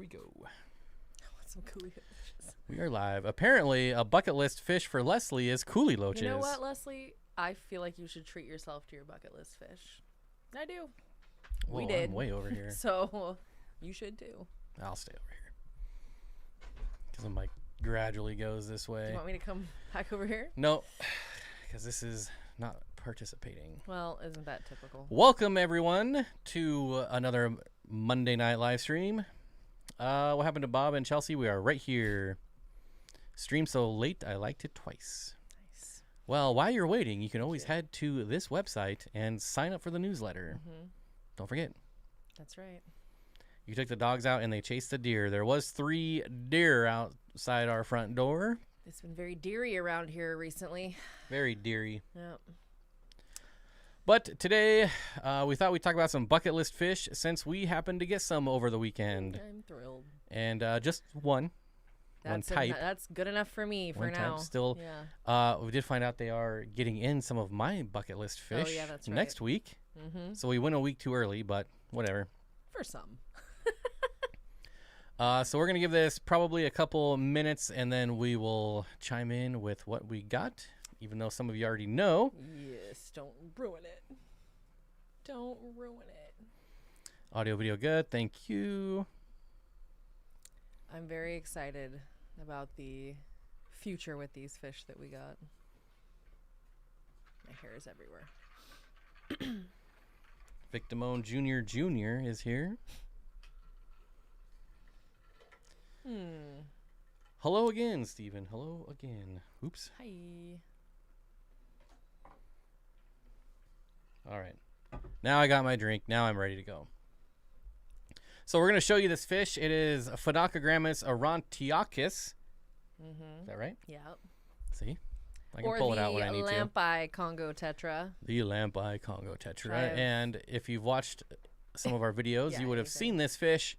we go. I want some coolie loaches. We are live. Apparently, a bucket list fish for Leslie is coolie loaches. You know what, Leslie? I feel like you should treat yourself to your bucket list fish. I do. Whoa, we did. I'm way over here. So you should too. I'll stay over here. Because I'm like, gradually goes this way. Do you want me to come back over here? No, because this is not participating. Well, isn't that typical? Welcome, everyone, to another Monday night live stream. What happened to Bob and Chelsea? We are right here. Stream so late, I liked it twice. Nice. Well, while you're waiting, you can always head to this website and sign up for the newsletter. Mm-hmm. Don't forget. That's right. You took the dogs out and they chased the deer. There was 3 deer outside our front door. It's been very deery around here recently. Very deery. Yep. But today, we thought we'd talk about some bucket list fish since we happened to get some over the weekend. I'm thrilled. And just one type. That's good enough for me for one now. type still. Yeah. We did find out they are getting in some of my bucket list fish Oh, yeah, that's right. next week. Mm-hmm. So we went a week too early, but whatever. For some. So we're going to give this probably a couple minutes, and then we will chime in with what we got, even though some of you already know. Yes, don't ruin it. Don't ruin it. Audio, video good. Thank you. I'm very excited about the future with these fish that we got. My hair is everywhere. Victimone Jr. is here. Hello again, Stephen. Hello again. Oops. Hi. All right. Now I got my drink. Now I'm ready to go. So we're going to show you this fish. It is Phoenicogrammus aurantiacus. Mm-hmm. Is that right? Yep. See? I can pull it out when I need Or the lamp-eye Congo tetra. The lamp-eye Congo tetra. I've- And if you've watched some of our videos, Yeah, you would have anything. seen this fish.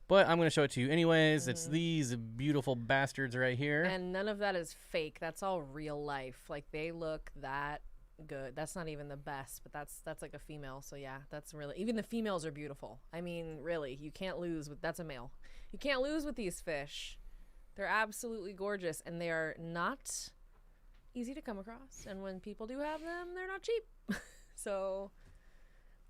But I'm going to show it to you anyways. It's these beautiful bastards right here. And none of that is fake. That's all real life. Like, they look that good. That's not even the best, but that's like a female. So yeah, that's really, even the females are beautiful. I mean, really, you can't lose with, that's a male. You can't lose with these fish. They're absolutely gorgeous, and they are not easy to come across. And when people do have them, they're not cheap. So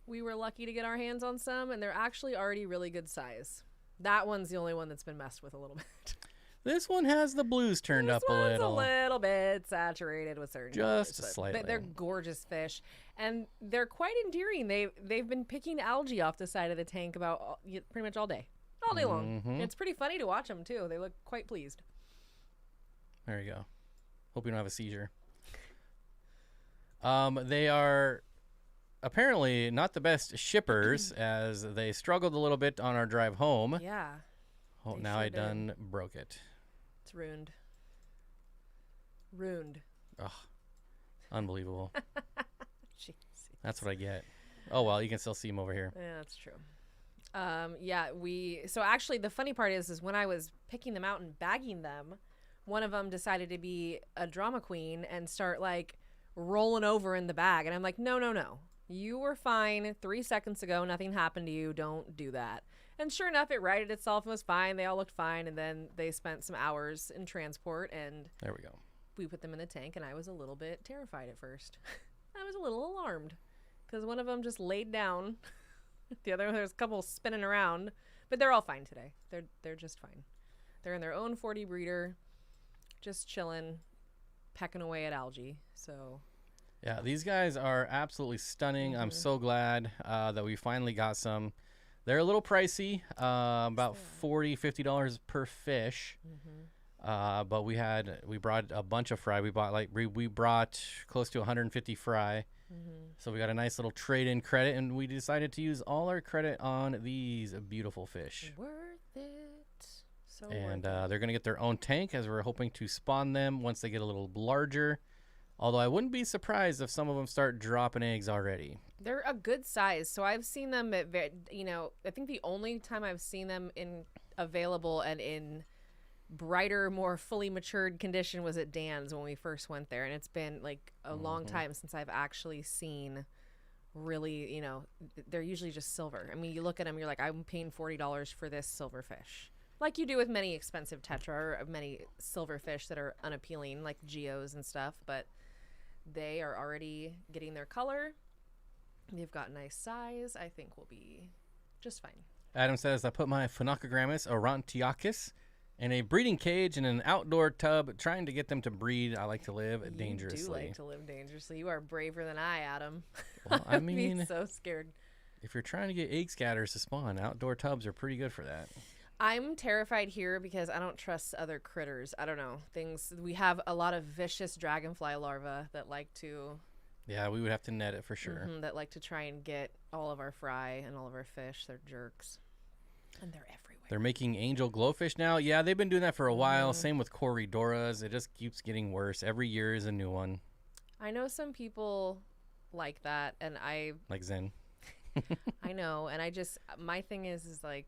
we were lucky to get our hands on some, and they're actually already really good size. That one's the only one that's been messed with a little bit. This one has the blues turned up a little. This one's a little bit saturated with certain Just colors, slightly. But they're gorgeous fish, and they're quite endearing. They've been picking algae off the side of the tank about pretty much all day long. It's pretty funny to watch them too. They look quite pleased. There you go. Hope you don't have a seizure. They are apparently not the best shippers as they struggled a little bit on our drive home. Yeah, Oh, they now sure I did. done broke it. it's ruined. Ruined. Ugh. Unbelievable. Jeez. That's what I get. Oh, well, you can still see them over here. Yeah, that's true. Yeah, so actually the funny part is when I was picking them out and bagging them, one of them decided to be a drama queen and start like rolling over in the bag. And I'm like, no. You were fine 3 seconds ago. Nothing happened to you. Don't do that. And sure enough, it righted itself and was fine. They all looked fine. And then they spent some hours in transport, and There we go. we put them in the tank, and I was a little bit terrified at first. I was a little alarmed because one of them just laid down. The other one, there's a couple spinning around, but they're all fine today. They're just fine. They're in their own 40 breeder, just chilling, pecking away at algae. So Yeah, these guys are absolutely stunning. I'm so glad that we finally got some. They're a little pricey, about $40, $50 per fish. But we brought a bunch of fry. We brought close to 150 fry. So we got a nice little trade-in credit, and we decided to use all our credit on these beautiful fish. worth it. So And worth it. they're going to get their own tank, as we're hoping to spawn them once they get a little larger. Although I wouldn't be surprised if some of them start dropping eggs already. They're a good size. So I've seen them at, I think the only time I've seen them available and in brighter, more fully matured condition was at Dan's when we first went there. And it's been like a long time since I've actually seen really, they're usually just silver. I mean, you look at them, you're like, I'm paying $40 for this silver fish. like you do with many expensive tetra or many silverfish that are unappealing, like geos and stuff. But they are already getting their color. They've got nice size. I think we'll be just fine. Adam says, I put my Phenocogrammus aurantiacus in a breeding cage in an outdoor tub, trying to get them to breed. I like to live dangerously. You do like to live dangerously. You are braver than I, Adam. Well, I mean, I'd be so scared. If you're trying to get egg scatters to spawn, outdoor tubs are pretty good for that. I'm terrified here because I don't trust other critters. I don't know. We have a lot of vicious dragonfly larvae that like to... Yeah, we would have to net it for sure. That like to try and get all of our fry and all of our fish. They're jerks. And they're everywhere. They're making angel glowfish now. Yeah, they've been doing that for a while. Same with Corydoras. It just keeps getting worse. Every year is a new one. I know some people like that, and like Zen. I know, and my thing is like,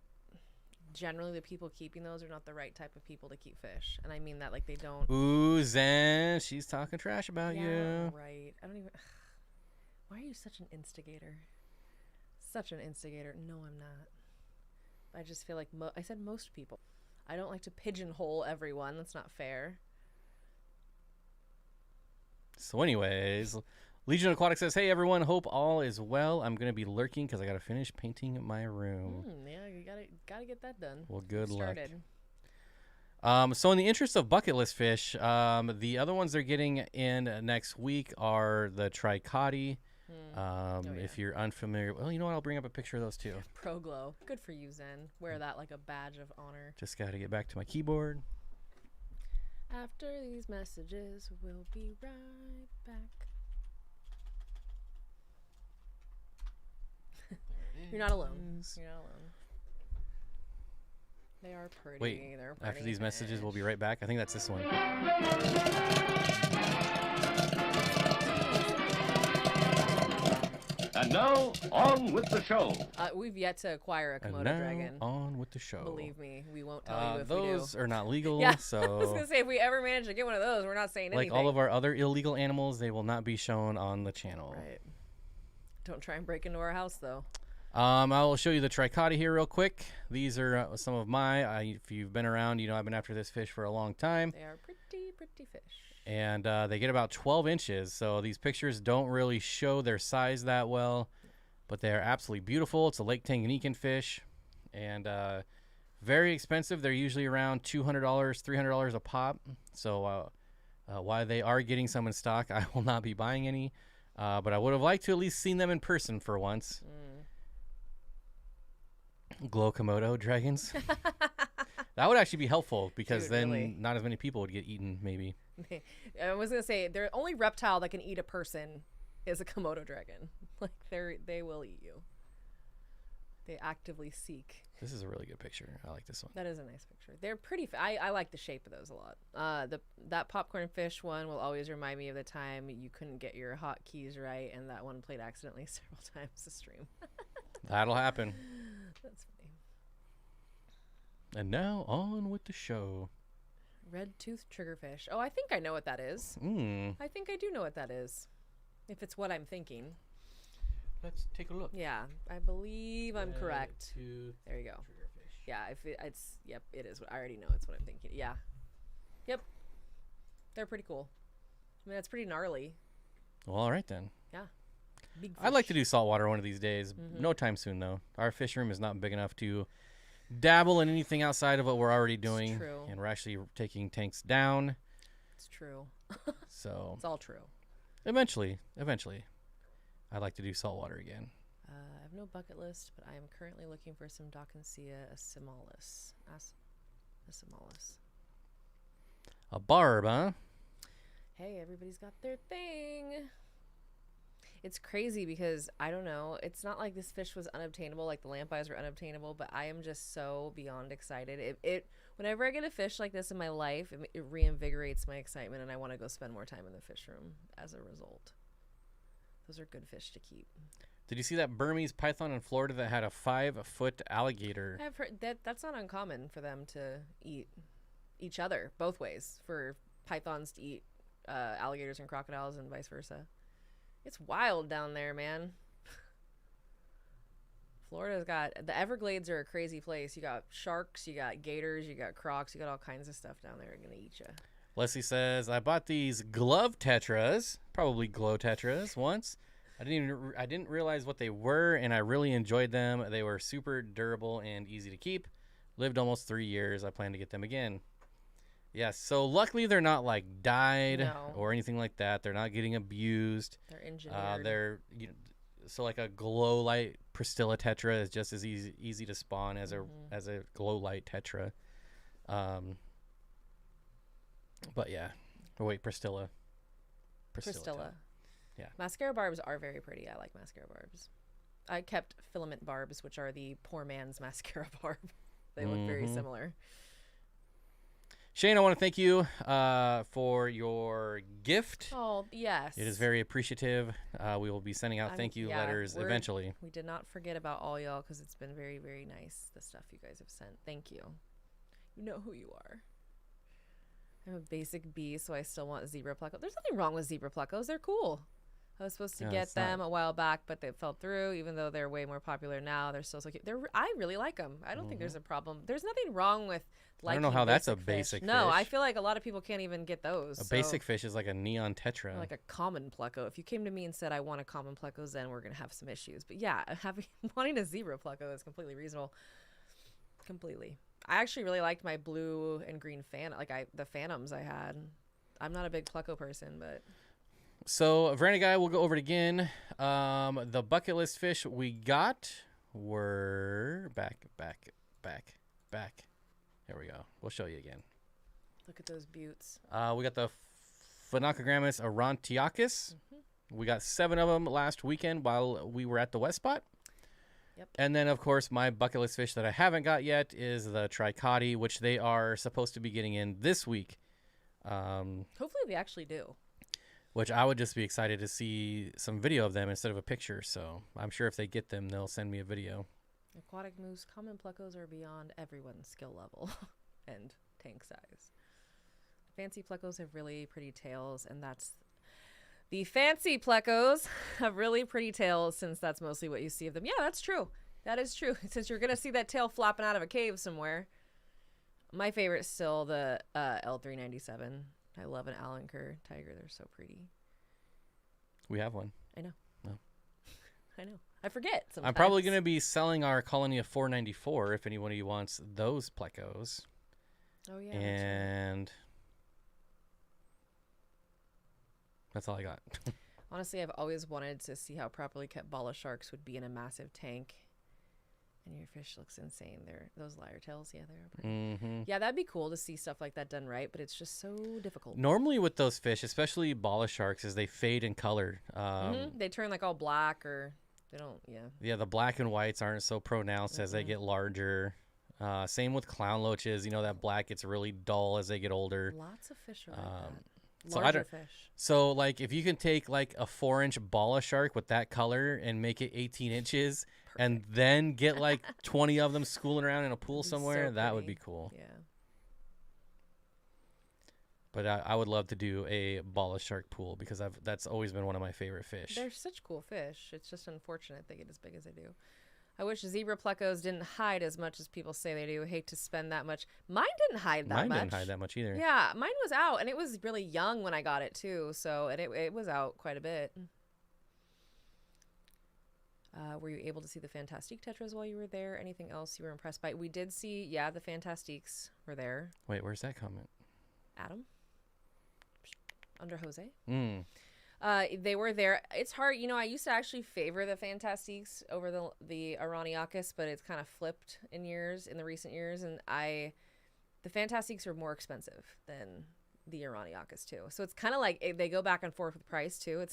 generally the people keeping those are not the right type of people to keep fish, and I mean that like they don't. Ooh, Zen, she's talking trash about you. Right. I don't even. Why are you such an instigator? Such an instigator. No, I'm not. I just feel like I said most people. I don't like to pigeonhole everyone. That's not fair. So anyways, Legion Aquatics says, hey everyone, hope all is well. I'm going to be lurking because I got to finish painting my room. Yeah, you gotta get that done. Well, good luck. So in the interest of bucket list fish, the other ones they're getting in next week are the tricotti. If you're unfamiliar, well, you know what? I'll bring up a picture of those too. Pro Glow. Good for you, Zen. Wear that like a badge of honor. Just got to get back to my keyboard. After these messages, we'll be right back. You're not alone. You're not alone. They are pretty. Wait, they're pretty after these messages, we'll be right back. I think that's this one. And now, on with the show. We've yet to acquire a Komodo dragon. On with the show. Believe me, we won't tell you if we do. Those are not legal, yeah. so... I was going to say, if we ever manage to get one of those, we're not saying anything. Like all of our other illegal animals, they will not be shown on the channel. Right. Don't try and break into our house, though. I will show you the tricotti here real quick. These are some of my... if you've been around, you know I've been after this fish for a long time. They are pretty, pretty fish. And they get about 12 inches, so these pictures don't really show their size that well, but they are absolutely beautiful. It's a Lake Tanganyikan fish, and very expensive. They're usually around $200, $300 a pop. So while they are getting some in stock, I will not be buying any, but I would have liked to at least seen them in person for once. Glow Komodo dragons. That would actually be helpful because Dude, then really? not as many people would get eaten, maybe. I was gonna say the only reptile that can eat a person is a Komodo dragon. Like they will eat you. They actively seek. This is a really good picture. I like this one. That is a nice picture. They're pretty. I like the shape of those a lot. That popcorn fish one will always remind me of the time you couldn't get your hotkeys right, and that one played accidentally several times to stream. That'll happen. That's funny. And now on with the show. Red-toothed triggerfish. Oh, I think I know what that is. I think I do know what that is. If it's what I'm thinking. Let's take a look. Yeah, I believe I'm correct. There you go. Triggerfish. Yeah, yep, it is. I already know it's what I'm thinking. Yeah. Yep. They're pretty cool. I mean, that's pretty gnarly. Well, all right then. Yeah. Big fish. I'd like to do saltwater one of these days. No time soon, though. Our fish room is not big enough to dabble in anything outside of what we're already doing. It's true. And we're actually taking tanks down. It's true. So It's all true. eventually, I'd like to do saltwater again. I have no bucket list, but I am currently looking for some Dawkinsia acimalis. A barb, huh? Hey, everybody's got their thing. It's crazy because, I don't know, it's not like this fish was unobtainable, like the lamp eyes were unobtainable, but I am just so beyond excited. Whenever I get a fish like this in my life, it reinvigorates my excitement, and I want to go spend more time in the fish room as a result. Those are good fish to keep. Did you see that Burmese python in Florida that had a 5-foot alligator? I've heard that's not uncommon for them to eat each other both ways, for pythons to eat alligators and crocodiles and vice versa. It's wild down there, man. Florida's got the Everglades are a crazy place. You got sharks, you got gators, you got crocs, you got all kinds of stuff down there gonna eat you. Leslie says, I bought these glove tetras, probably glow tetras, once. I didn't realize what they were, and I really enjoyed them. They were super durable and easy to keep. Lived almost 3 years. I plan to get them again. Yes, so luckily they're not like dyed or anything like that. They're not getting abused. They're engineered. So like a glow light Pristilla tetra is just as easy to spawn as a glow light tetra. But yeah. Oh wait, Pristilla. Pristilla. Yeah. Mascara barbs are very pretty. I like mascara barbs. I kept filament barbs, which are the poor man's mascara barb. They look very similar. Shane, I want to thank you for your gift. Oh, yes. It is very appreciative. We will be sending out thank you letters eventually. We did not forget about all y'all because it's been very, very nice, the stuff you guys have sent. Thank you. You know who you are. I'm a basic bee, so I still want zebra plecos. There's nothing wrong with zebra plecos. They're cool. I was supposed to get them a while back, but they fell through. Even though they're way more popular now, they're still so cute. I really like them. I don't think there's a problem. There's nothing wrong with liking. I don't know how that's a fish. basic fish. No, I feel like a lot of people can't even get those. A basic fish is like a neon tetra. Like a common pleco. If you came to me and said I want a common pleco, then we're gonna have some issues. But yeah, wanting a zebra pleco is completely reasonable. Completely. I actually really liked my blue and green the phantoms I had. I'm not a big pleco person, but. So, Veranda Guy, we'll go over it again. The bucket list fish we got were back. There we go. We'll show you again. Look at those buttes. We got the Phenocogrammus aurantiacus. We got 7 of them last weekend while we were at the West Spot. Yep. And then, of course, my bucket list fish that I haven't got yet is the tricotti, which they are supposed to be getting in this week. Hopefully they actually do. Which I would just be excited to see some video of them instead of a picture. So I'm sure if they get them, they'll send me a video. Aquatic moose, common plecos are beyond everyone's skill level and tank size. Fancy plecos have really pretty tails, and the fancy plecos have really pretty tails since that's mostly what you see of them. Yeah, that's true. That is true. Since you're going to see that tail flopping out of a cave somewhere. My favorite is still the L397. I love an Allen Kerr tiger. They're so pretty. We have one. I know. No. I know. I forget sometimes. I'm probably going to be selling our colony of 494 if anyone of you wants those plecos. Oh, yeah. And that's all I got. Honestly, I've always wanted to see how properly kept bala sharks would be in a massive tank. And your fish looks insane. Those lyre tails, yeah, they are pretty. Yeah, that'd be cool to see stuff like that done right, but it's just so difficult. Normally with those fish, especially bala sharks, is they fade in color. They turn like all black, or they don't. Yeah, the black and whites aren't so pronounced as they get larger. Same with clown loaches. You know, that black gets really dull as they get older. Lots of fish are like that. So Larger fish. So like if you can take like a 4-inch bala shark with that color and make it 18 inches and then get like 20 of them schooling around in a pool somewhere, that would be cool. Yeah. But I would love to do a bala shark pool because that's always been one of my favorite fish. They're such cool fish. It's just unfortunate they get as big as they do. I wish zebra plecos didn't hide as much as people say they do. I hate to spend that much. Mine didn't hide that much. Mine didn't hide that much either. Yeah, mine was out, and it was really young when I got it too. So, and it was out quite a bit. Were you able to see the Fantastique Tetras while you were there? Anything else you were impressed by? We did see, yeah, the Fantastiques were there. Wait, where's that comment? Adam? Under Jose? They were there. It's hard, I used to actually favor the Fantastiques over the Araniacus, but it's kind of flipped in the recent years, and the Fantastiques are more expensive than the Araniacus too. So it's kind of like they go back and forth with price too.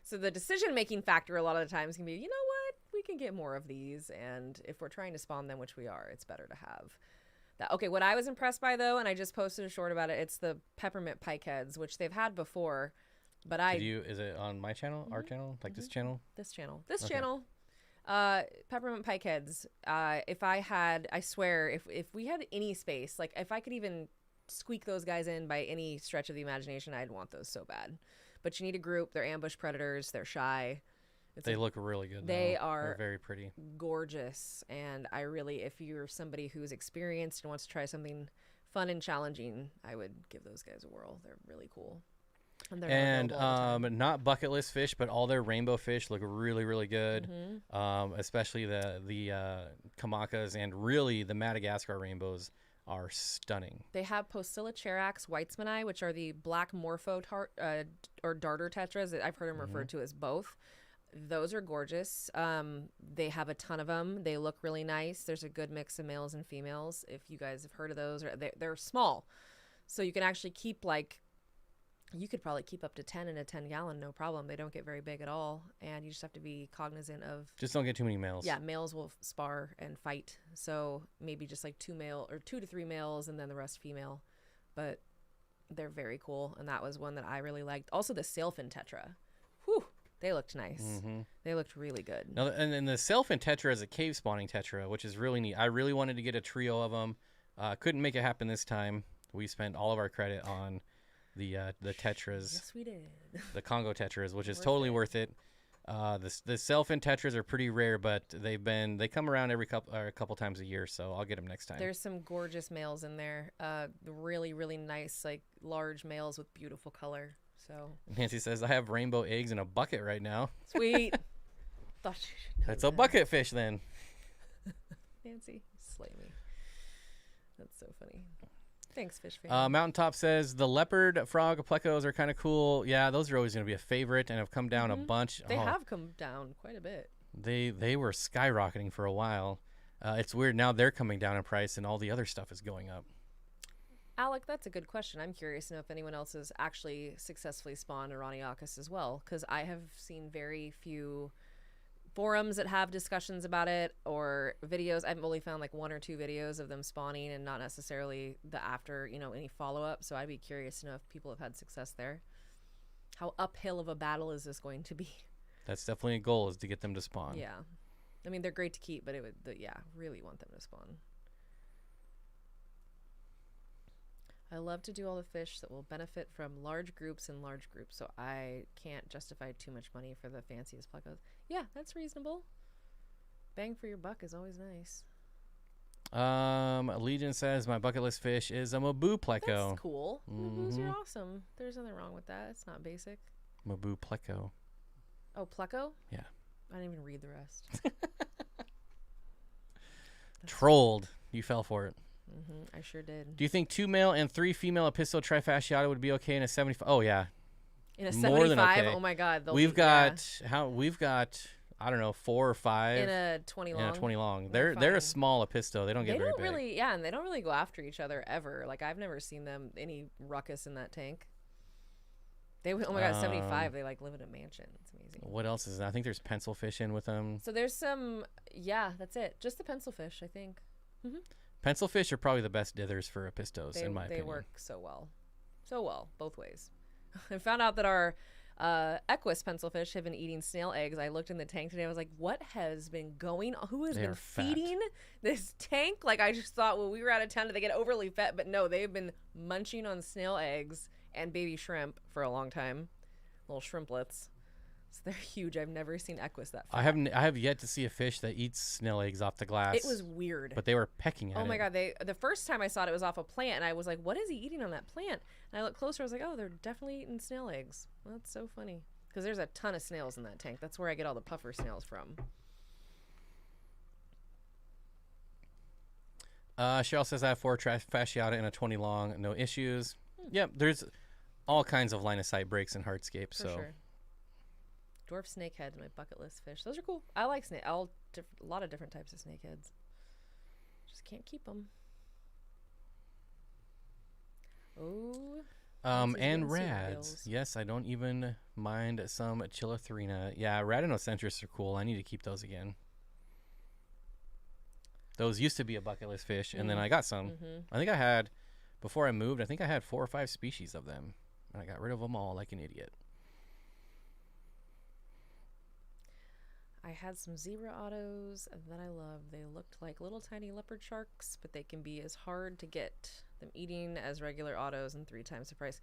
So the decision-making factor a lot of the times can be, you know what, we can get more of these, and if we're trying to spawn them, which we are, it's better to have that. Okay, what I was impressed by though, and I just posted a short about it, it's the peppermint pike heads, which they've had before. But is it on my channel, our channel, like this channel? This channel. Peppermint pike heads. I swear, if we had any space, like if I could even squeak those guys in by any stretch of the imagination, I'd want those so bad. But you need a group. They're ambush predators. They're shy. They look really good. They though. are They're very pretty. gorgeous, and I really, if you're somebody who's experienced and wants to try something fun and challenging, I would give those guys a whirl. They're really cool. And they're not bucket list fish, but all their rainbow fish look really, really good. Especially the Kamakas, and really the Madagascar rainbows are stunning. They have Poecilicherax weitzmani, which are the black morpho or darter tetras. I've heard them referred to as both. Those are gorgeous. They have a ton of them. They look really nice. There's a good mix of males and females. If you guys have heard of those, they're small, so you can actually keep you could probably keep up to 10 in a 10-gallon, no problem. They don't get very big at all, and you just have to be cognizant of. Just don't get too many males. Yeah, males will spar and fight, so maybe just like 2 to 3 males, and then the rest female. But they're very cool, and that was one that I really liked. Also, the sailfin tetra. Whew, they looked nice. They looked really good. Now, and then the sailfin tetra is a cave spawning tetra, which is really neat. I really wanted to get a trio of them. Couldn't make it happen this time. We spent all of our credit on the tetras. Yes, we did. The Congo tetras, which is totally worth it. The sailfin tetras are pretty rare, but they come around a couple times a year, so I'll get them next time. There's some gorgeous males in there. Really, really nice, like large males with beautiful color. So Nancy says, I have rainbow eggs in a bucket right now. Sweet. Thought you should know That's a bucket fish then. Nancy, slay me. That's so funny. Thanks, fish fan. Mountaintop says the leopard frog plecos are kind of cool. Yeah, those are always going to be a favorite and have come down a bunch. They have come down quite a bit. They were skyrocketing for a while. It's weird now they're coming down in price and all the other stuff is going up. Alec, that's a good question. I'm curious to know if anyone else has actually successfully spawned Araniakis as well, because I have seen very few forums that have discussions about it or videos. I've only found like 1 or 2 videos of them spawning and not necessarily the after, any follow-up. So I'd be curious to know if people have had success there. How uphill of a battle is this going to be? That's definitely a goal, is to get them to spawn. Yeah. I mean, they're great to keep, but really want them to spawn. I love to do all the fish that will benefit from large groups and large groups, so I can't justify too much money for the fanciest plecos. Yeah, that's reasonable. Bang for your buck is always nice. Legion says my bucket list fish is a Mabu pleco. That's cool. Mabus are awesome. There's nothing wrong with that. It's not basic. Mabu pleco. Oh, pleco? Yeah. I didn't even read the rest. Trolled. You fell for it. I sure did. Do you think 2 male and 3 female epistle trifasciata would be okay in a 75? Oh yeah. In a More 75? than okay. Oh my God. We've got I don't know, 4 or 5 in a 20 long. In a 20 long. They're a small episto. They don't get very big. And they don't really go after each other ever. Like I've never seen them any ruckus in that tank. They oh my God, 75. They like live in a mansion. It's amazing. What else is there? I think there's pencil fish in with them. So there's some. Yeah, that's it. Just the pencil fish, I think. Pencil fish are probably the best dithers for epistos, in my opinion. They work so well, both ways. I found out that our Equus pencil fish have been eating snail eggs. I looked in the tank today. I was like, what has been going on? Who has been feeding this tank? Like, I just thought, well, we were out of town. Did they get overly fat? But no, they've been munching on snail eggs and baby shrimp for a long time. Little shrimplets. So they're huge. I've never seen Equus that fat. I have yet to see a fish that eats snail eggs off the glass. It was weird. But they were pecking at it. Oh my God. The first time I saw it, it was off a plant, and I was like, what is he eating on that plant? And I looked closer, I was like, oh, they're definitely eating snail eggs. Well, that's so funny. Because there's a ton of snails in that tank. That's where I get all the puffer snails from. Cheryl says I have 4 fasciata and a 20 long. No issues. Yep, there's all kinds of line of sight breaks in hardscape. For sure. Dwarf snakeheads, my bucket list fish. Those are cool. I like a lot of different types of snakeheads. Just can't keep them. Oh. And rads. Yes, I don't even mind some chilothrina. Yeah, radinocentris are cool. I need to keep those again. Those used to be a bucket list fish, and then I got some. I think I had, before I moved, I think I had 4 or 5 species of them, and I got rid of them all like an idiot. I had some zebra autos that I love. They looked like little tiny leopard sharks, but they can be as hard to get them eating as regular autos and 3 times the price.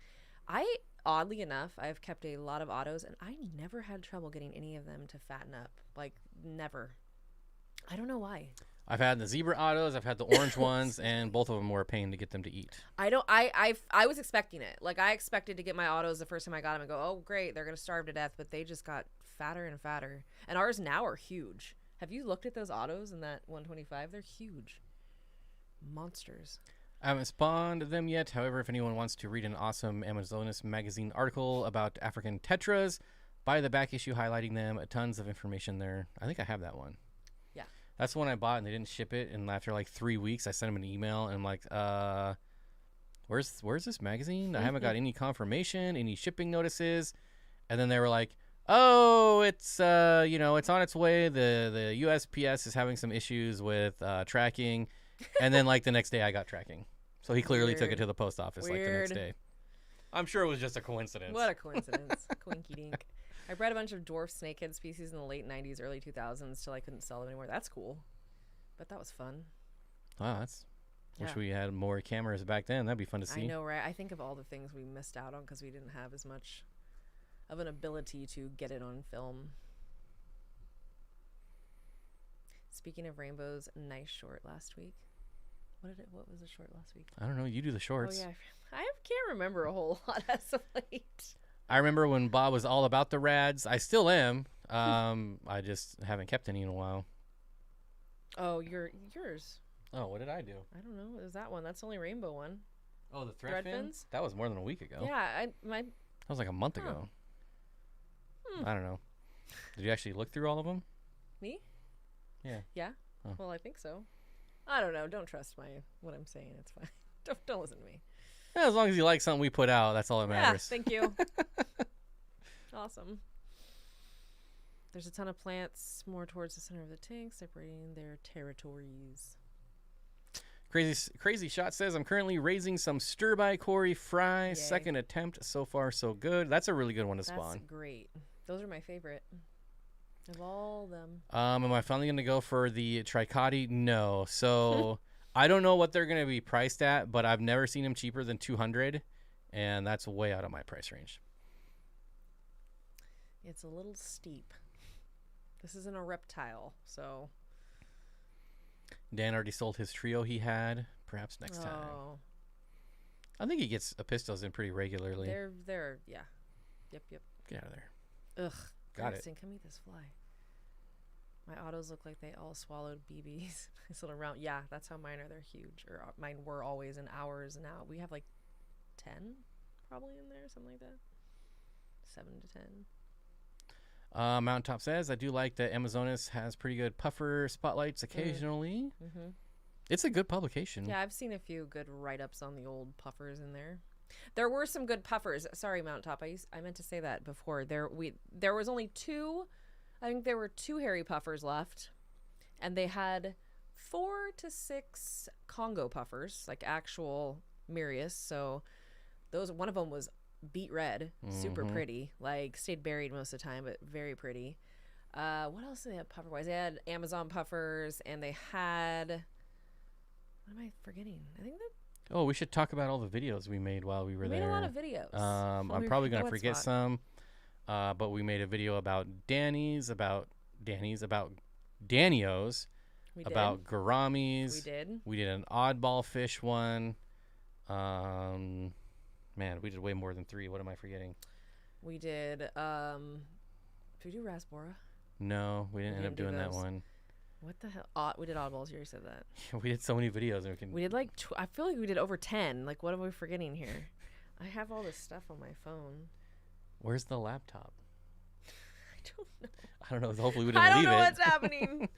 Oddly enough, I've kept a lot of autos, and I never had trouble getting any of them to fatten up. Like, never. I don't know why. I've had the zebra autos, I've had the orange ones, and both of them were a pain to get them to eat. I was expecting it. Like, I expected to get my autos the first time I got them and go, oh, great, they're going to starve to death. But they just got fatter and fatter. And ours now are huge. Have you looked at those autos in that 125? They're huge. Monsters. I haven't spawned them yet. However, if anyone wants to read an awesome Amazonas magazine article about African tetras, buy the back issue highlighting them. Tons of information there. I think I have that one. Yeah. That's the one I bought, and they didn't ship it. And after like 3 weeks, I sent them an email, and I'm like, where's this magazine? I haven't got any confirmation, any shipping notices. And then they were like, oh, it's it's on its way. The USPS is having some issues with tracking. And then like the next day, I got tracking. So he clearly took it to the post office like the next day. I'm sure it was just a coincidence. What a coincidence. Quinky dink. I bred a bunch of dwarf snakehead species in the late 90s, early 2000s till I couldn't sell them anymore. That's cool. But that was fun. Wow, wish we had more cameras back then. That'd be fun to see. I know, right? I think of all the things we missed out on because we didn't have as much of an ability to get it on film. Speaking of rainbows, nice short last week. What was the short last week? I don't know. You do the shorts. Oh, yeah. I can't remember a whole lot as of late. I remember when Bob was all about the rads. I still am. I just haven't kept any in a while. Oh, yours. Oh, what did I do? I don't know. It was that one. That's the only rainbow one. Oh, the thread fins? That was more than a week ago. Yeah, that was like a month ago. I don't know. Did you actually look through all of them? Me? Yeah. Yeah? Oh. Well, I think so. I don't know. Don't trust what I'm saying. It's fine. Don't listen to me. Yeah, as long as you like something we put out, that's all that matters. Yeah, thank you. Awesome. There's a ton of plants more towards the center of the tank, separating their territories. Crazy Shot says, I'm currently raising some stir-by Cory fry. Yay. Second attempt. So far, so good. That's a really good one to spawn. That's great. Those are my favorite of all them. Am I finally going to go for the tricotti? No. So I don't know what they're going to be priced at, but I've never seen them cheaper than $200, and that's way out of my price range. It's a little steep. This isn't a reptile, so. Dan already sold his trio he had. Perhaps next time. I think he gets Apistos in pretty regularly. They're yeah. Yep. Get out of there. Ugh. Got Kristen, it. come eat this fly. My autos look like they all swallowed BBs. This little round. Yeah, that's how mine are. They're huge. Or mine were always in hours and out. We have like 10 probably in there, something like that. 7 to 10. Mountaintop says, I do like that Amazonas has pretty good puffer spotlights occasionally. Mm-hmm. It's a good publication. Yeah, I've seen a few good write-ups on the old puffers in there. There were some good puffers. Sorry, Mountaintop. I meant to say that before. There was only 2. I think there were 2 hairy puffers left, and they had 4 to 6 Congo puffers, like actual Mirius. So one of them was beet red, super pretty. Like stayed buried most of the time, but very pretty. What else did they have puffer wise? They had Amazon puffers, and they had. What am I forgetting? I think that. Oh, we should talk about all the videos we made while we were there. We made a lot of videos. I'm probably going to forget some. But we made a video about Danny's, about Danios, about Gouramis. We did an oddball fish one. Man, we did way more than 3. What am I forgetting? We did, did we do Rasbora? No, we didn't end up doing that one. What the hell? We did oddballs. You already said that. We did so many videos. We did like, I feel like we did over 10. Like, what am I forgetting here? I have all this stuff on my phone. Where's the laptop? I don't know. Hopefully we didn't leave it. I don't know what's happening.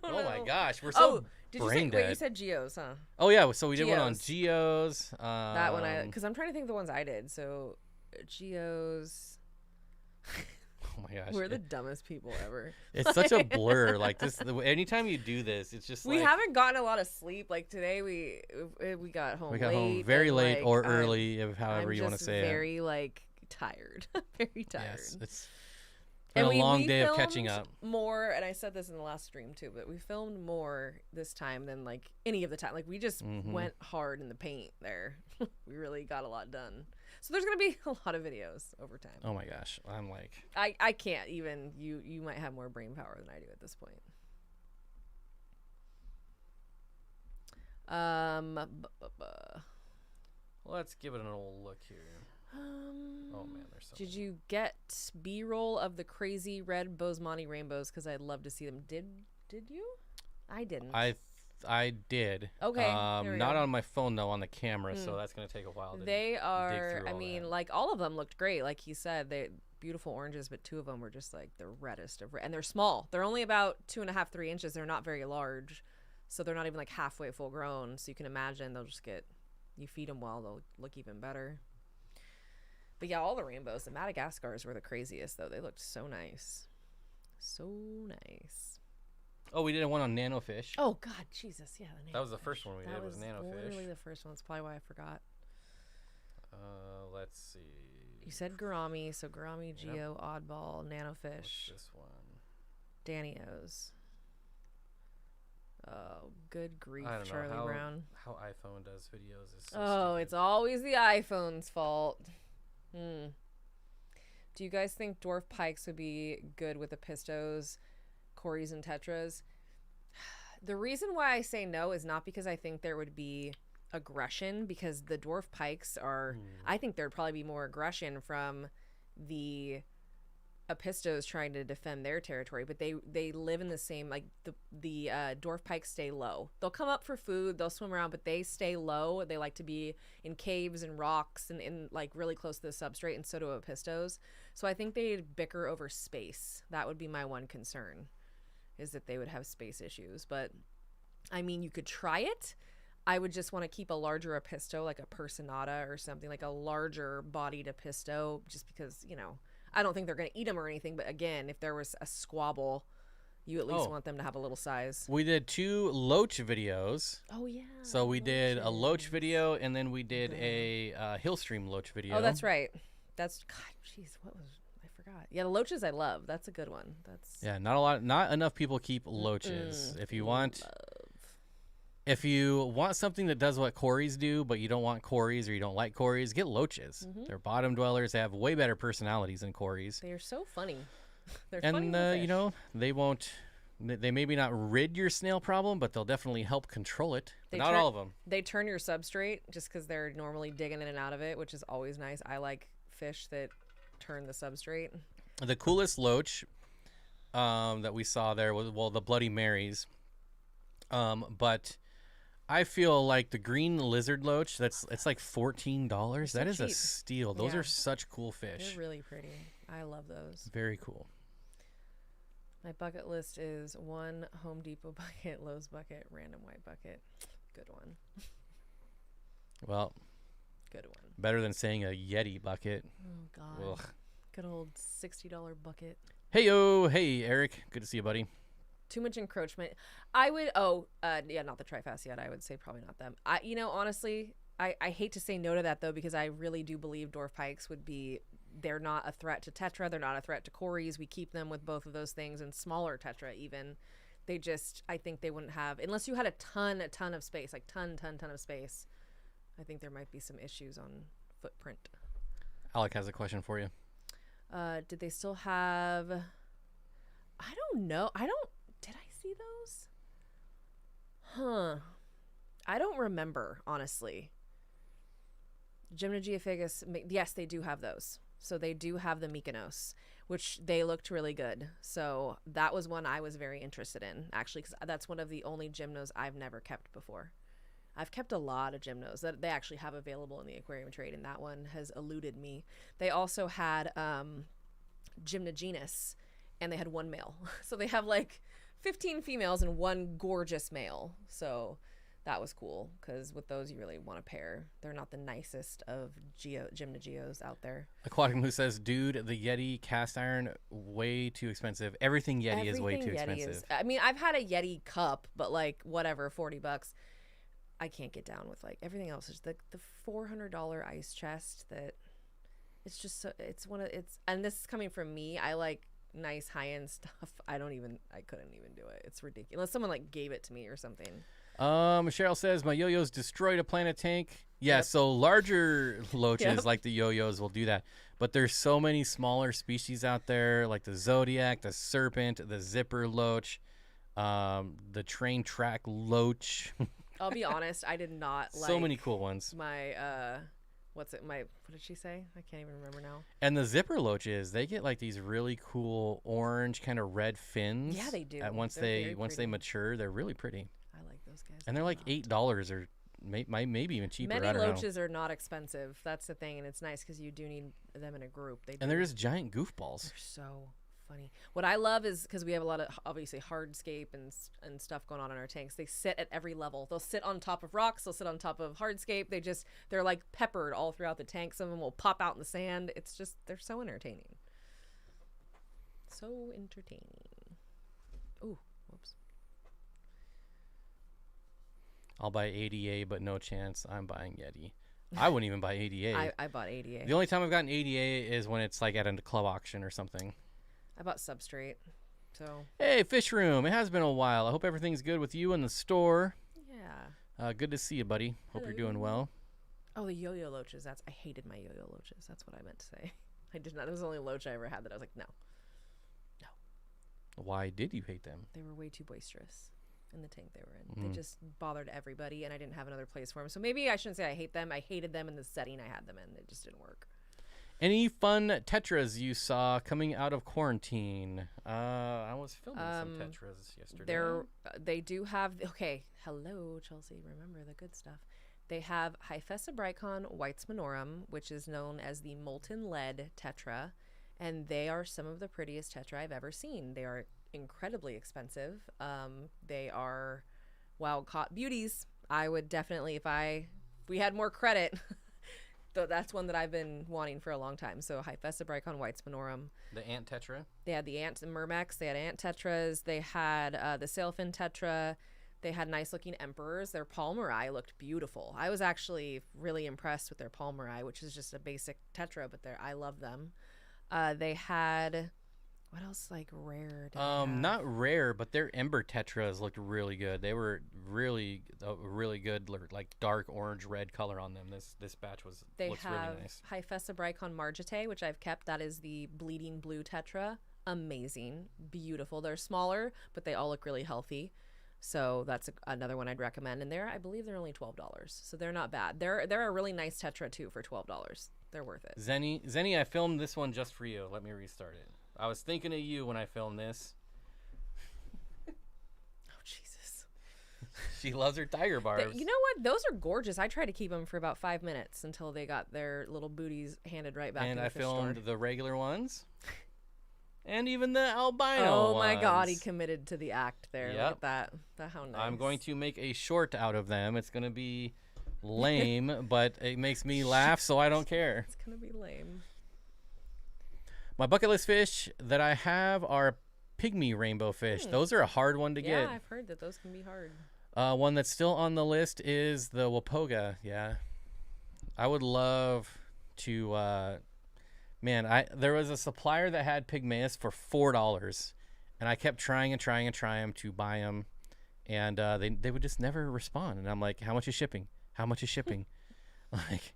Oh my gosh, we're so brain dead. Wait, you said Geos, huh? Oh yeah, so we did one on Geos. That one because I'm trying to think of the ones I did. So Geos. Oh my gosh, we're the dumbest people ever. It's such a blur. Like this, anytime you do this, it's just we haven't gotten a lot of sleep. Like today, we got home. We got home very late or early, however you want to say it. Very tired. Very tired. Yes, been a we long day of catching filmed up. more, and I said this in the last stream too, but we filmed more this time than like any of the time. Like we just went hard in the paint there. We really got a lot done. So there's gonna be a lot of videos over time. Oh my gosh, I'm like, I can't even. You might have more brain power than I do at this point. let's give it an old look here. Oh man, there's so Did many. you get B-roll of the crazy red Bosemani rainbows? Because I'd love to see them. Did you? I didn't. I did. Okay, there we not go. on my phone though, on the camera, so that's gonna take a while. To They dig are. through I all mean, that. like all of them looked great. Like he said, they beautiful oranges, but 2 of them were just like the reddest of red, and they're small. They're only about 2.5, 3 inches. They're not very large, so they're not even like halfway full grown. So you can imagine they'll just get. You feed them well, they'll look even better. But yeah, all the rainbows, the Madagascars were the craziest though. They looked so nice, so nice. Oh, we did one on nanofish. Oh God, Jesus, yeah. The That was the nanofish. first one we That did, was nanofish. Literally the first one. That's probably why I forgot. Let's see. You said Gourami, so Gourami, Geo, Oddball, What's Nanofish, this one? Danny O's. Oh, good grief, I don't know Charlie Brown. how iPhone does videos is so Oh, stupid. it's always the iPhone's fault. Do you guys think dwarf pikes would be good with the pistos, Corys, and Tetras? The reason why I say no is not because I think there would be aggression, because the dwarf pikes are, I think there'd probably be more aggression from the Apistos trying to defend their territory, but they live in the same, like the dwarf pikes stay low. They'll come up for food, they'll swim around, but they stay low. They like to be in caves and rocks and in like really close to the substrate, and so do Apistos. So I think they'd bicker over space. That would be my one concern, is that they would have space issues. But I mean, you could try it. I would just want to keep a larger Apisto, like a Personata or something, like a larger bodied Apisto, just because, you know, I don't think they're going to eat them or anything. But again, if there was a squabble, you at least want them to have a little size. We did 2 loach videos. Oh, yeah. So we did a loach loaches. video, and then we did a Hillstream loach video. Oh, that's right. That's, God, jeez, what was, I forgot. Yeah, the loaches I love. That's a good one. That's. Yeah, not enough people keep loaches. If you want something that does what Corys do, but you don't want Corys or you don't like Corys, get loaches. They're bottom dwellers. They have way better personalities than Corys. They are so funny. They're funny And little fish. you know, they won't. They maybe not rid your snail problem, but they'll definitely help control it. But not all of them. They turn your substrate just because they're normally digging in and out of it, which is always nice. I like fish that turn the substrate. The coolest loach that we saw there was, well, the Bloody Marys. But I feel like the green lizard loach, it's like $14. so That is a cheap. steal. Those Yeah. are such cool fish. They're really pretty. I love those. Very cool. My bucket list is 1 Home Depot bucket, Lowe's bucket, random white bucket. Good one. Well, Good one. better than saying a Yeti bucket. Oh, God. Ugh. Good old $60 bucket. Hey Eric, good to see you, buddy. Too much encroachment. I would, yeah, not the Trifasciata. I would say probably not them. Honestly, I hate to say no to that, though, because I really do believe dwarf pikes would be, they're not a threat to Tetra. They're not a threat to Corys. We keep them with both of those things, and smaller Tetra even. They just, I think they wouldn't have, unless you had a ton of space, like ton of space. I think there might be some issues on footprint. Alec has a question for you. Did they still have, I don't know. Did I see those? I don't remember, honestly. Gymnogeophagus, yes, they do have those. So they do have the Mykonos, which they looked really good. So that was one I was very interested in, actually, because that's one of the only gymnos I've never kept before. I've kept a lot of gymnos that they actually have available in the aquarium trade, and that one has eluded me. They also had Gymnogenus, and they had 1 male. So they have like 15 females and 1 gorgeous male. So that was cool, because with those you really want a pair. They're not the nicest of Gymnogeos out there. Aquatic Moose says, dude, the Yeti cast iron, way too expensive. Everything Yeti is way too expensive. I mean, I've had a Yeti cup, but like whatever, $40. I can't get down with like everything else. Is the $400 ice chest that it's just so, it's one of, it's, and this is coming from me. I like nice high-end stuff, I couldn't even do it. It's ridiculous. Unless someone like gave it to me or something. Cheryl says my yo-yos destroyed a planet tank. Yeah, so larger loaches like the yo-yos will do that. But there's so many smaller species out there, like the Zodiac, the Serpent, the Zipper Loach, the Train Track Loach. I'll be honest, I did not like so many cool ones. My what did she say? I can't even remember now. And the Zipper Loaches, they get like these really cool orange kind of red fins. Yeah, they do. And once they mature, they're really pretty. I like those guys. And they're like $8 or maybe even cheaper. Many I don't loaches know. are not expensive. That's the thing, and it's nice because you do need them in a group. And they're just giant goofballs. They're so funny. What I love is because we have a lot of obviously hardscape and stuff going on in our tanks. They sit at every level. They'll sit on top of rocks. They'll sit on top of hardscape. They're like peppered all throughout the tank. Some of them will pop out in the sand. They're so entertaining. So entertaining. Ooh, whoops. I'll buy ADA, but no chance I'm buying Yeti. I wouldn't even buy ADA. I bought ADA. The only time I've gotten ADA is when it's like at a club auction or something. I bought Substrate. So. Hey, Fish Room. It has been a while. I hope everything's good with you in the store. Yeah. Good to see you, buddy. Hope you're doing well. Oh, the yo-yo loaches. I hated my yo-yo loaches. That's what I meant to say. I did not. That was the only loach I ever had that I was like, no. Why did you hate them? They were way too boisterous in the tank they were in. They just bothered everybody, and I didn't have another place for them. So maybe I shouldn't say I hate them. I hated them in the setting I had them in. It just didn't work. Any fun Tetras you saw coming out of quarantine? I was filming some Tetras yesterday. They do have... Okay, hello, Chelsea. Remember the good stuff. They have Hyphesabricon whites minorum, which is known as the molten lead tetra, and they are some of the prettiest tetra I've ever seen. They are incredibly expensive. They are wild-caught beauties. I would definitely, if we had more credit... That's one that I've been wanting for a long time. So Hyphesabricon whites minorum. The ant tetra? They had the ant myrmex. They had ant tetras. They had the sailfin tetra. They had nice looking emperors. Their palmeri looked beautiful. I was actually really impressed with their palmeri, which is just a basic tetra, but I love them. They had... What else, like, rare? Not rare, but their ember tetras looked really good. They were really good, like dark orange red color on them. This batch looks really nice. They have Hyphesabricon margite, which I've kept. That is the bleeding blue tetra. Amazing, beautiful. They're smaller, but they all look really healthy. So that's another one I'd recommend. And I believe they're only $12, so they're not bad. They're a really nice tetra too for $12. They're worth it. Zenny, I filmed this one just for you. Let me restart it. I was thinking of you when I filmed this. Oh, Jesus. She loves her tiger barbs. You know what? Those are gorgeous. I tried to keep them for about 5 minutes until they got their little booties handed right back to the fish store. And I filmed the regular ones. And even the albino ones. Oh, my God. He committed to the act there. Yep. Look at that. How nice. I'm going to make a short out of them. It's going to be lame, but it makes me laugh, so I don't care. It's going to be lame. My bucket list fish that I have are pygmy rainbow fish. Those are a hard one to get. Yeah, I've heard that those can be hard. One that's still on the list is the Wapoga. Yeah. I would love to... there was a supplier that had pygmaeus for $4, and I kept trying to buy them, and they would just never respond. And I'm like, how much is shipping? How much is shipping? Like,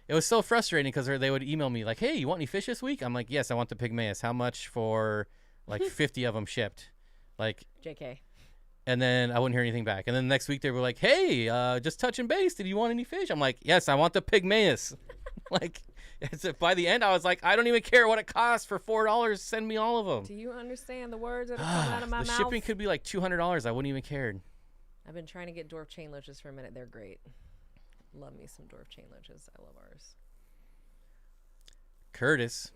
it was so frustrating because they would email me like, hey, you want any fish this week? I'm like, yes, I want the pygmaeus. How much for like 50 of them shipped? Like, JK. And then I wouldn't hear anything back. And then the next week they were like, hey, just touching base. Did you want any fish? I'm like, yes, I want the pygmaeus. Like, by the end, I was like, I don't even care what it costs for $4. Send me all of them. Do you understand the words that are coming out of my mouth? The shipping could be like $200. I wouldn't even care. I've been trying to get dwarf chain loaches for a minute. They're great. Love me some dwarf chain loaches. I love ours. Curtis,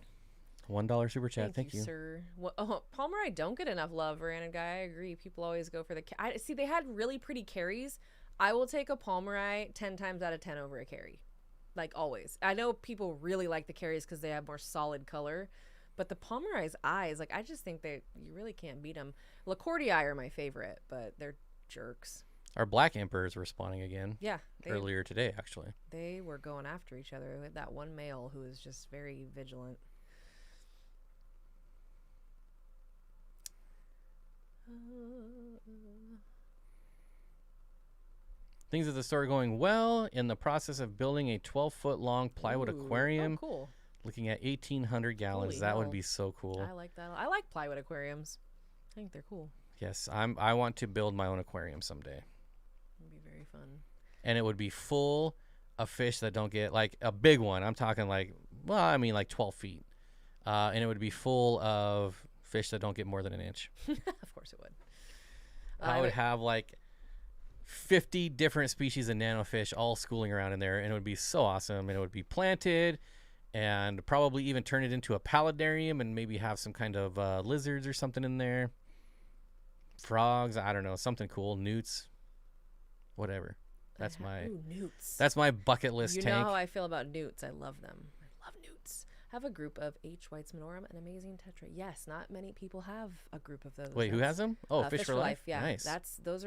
$1 super chat. Thank you, sir. Well, palmeri don't get enough love, Random Guy. I agree. People always go for the... see, they had really pretty carries. I will take a palmeri 10 times out of 10 over a carry. Like, always. I know people really like the carries because they have more solid color. But the palmeri's eyes, like, I just think you really can't beat them. Lacordii are my favorite, but they're jerks. Our black emperor is responding again. Yeah. Earlier today, actually. They were going after each other with that one male who was just very vigilant. Things at the store are going well. In the process of building a 12-foot long plywood aquarium. Oh, cool. Looking at 1,800 gallons. Holy that hell. would be so cool. I like that. I like plywood aquariums. I think they're cool. Yes, I want to build my own aquarium someday. It'd be very fun. And it would be full of fish that don't get, like, a big one. I'm talking like 12 feet. And it would be full of fish that don't get more than an inch. Of course it would. I would have like 50 different species of nanofish all schooling around in there, and it would be so awesome. And it would be planted and probably even turn it into a paludarium and maybe have some kind of lizards or something in there. Frogs, I don't know, something cool. Newts, whatever. That's newts. That's my bucket list You tank. know how I feel about newts. I love them. I love newts. I have a group of H. Whitesmanorum, an amazing tetra. Yes, not many people have a group of those. Wait, who has them? Oh, Fish for Life? Yeah, Nice. those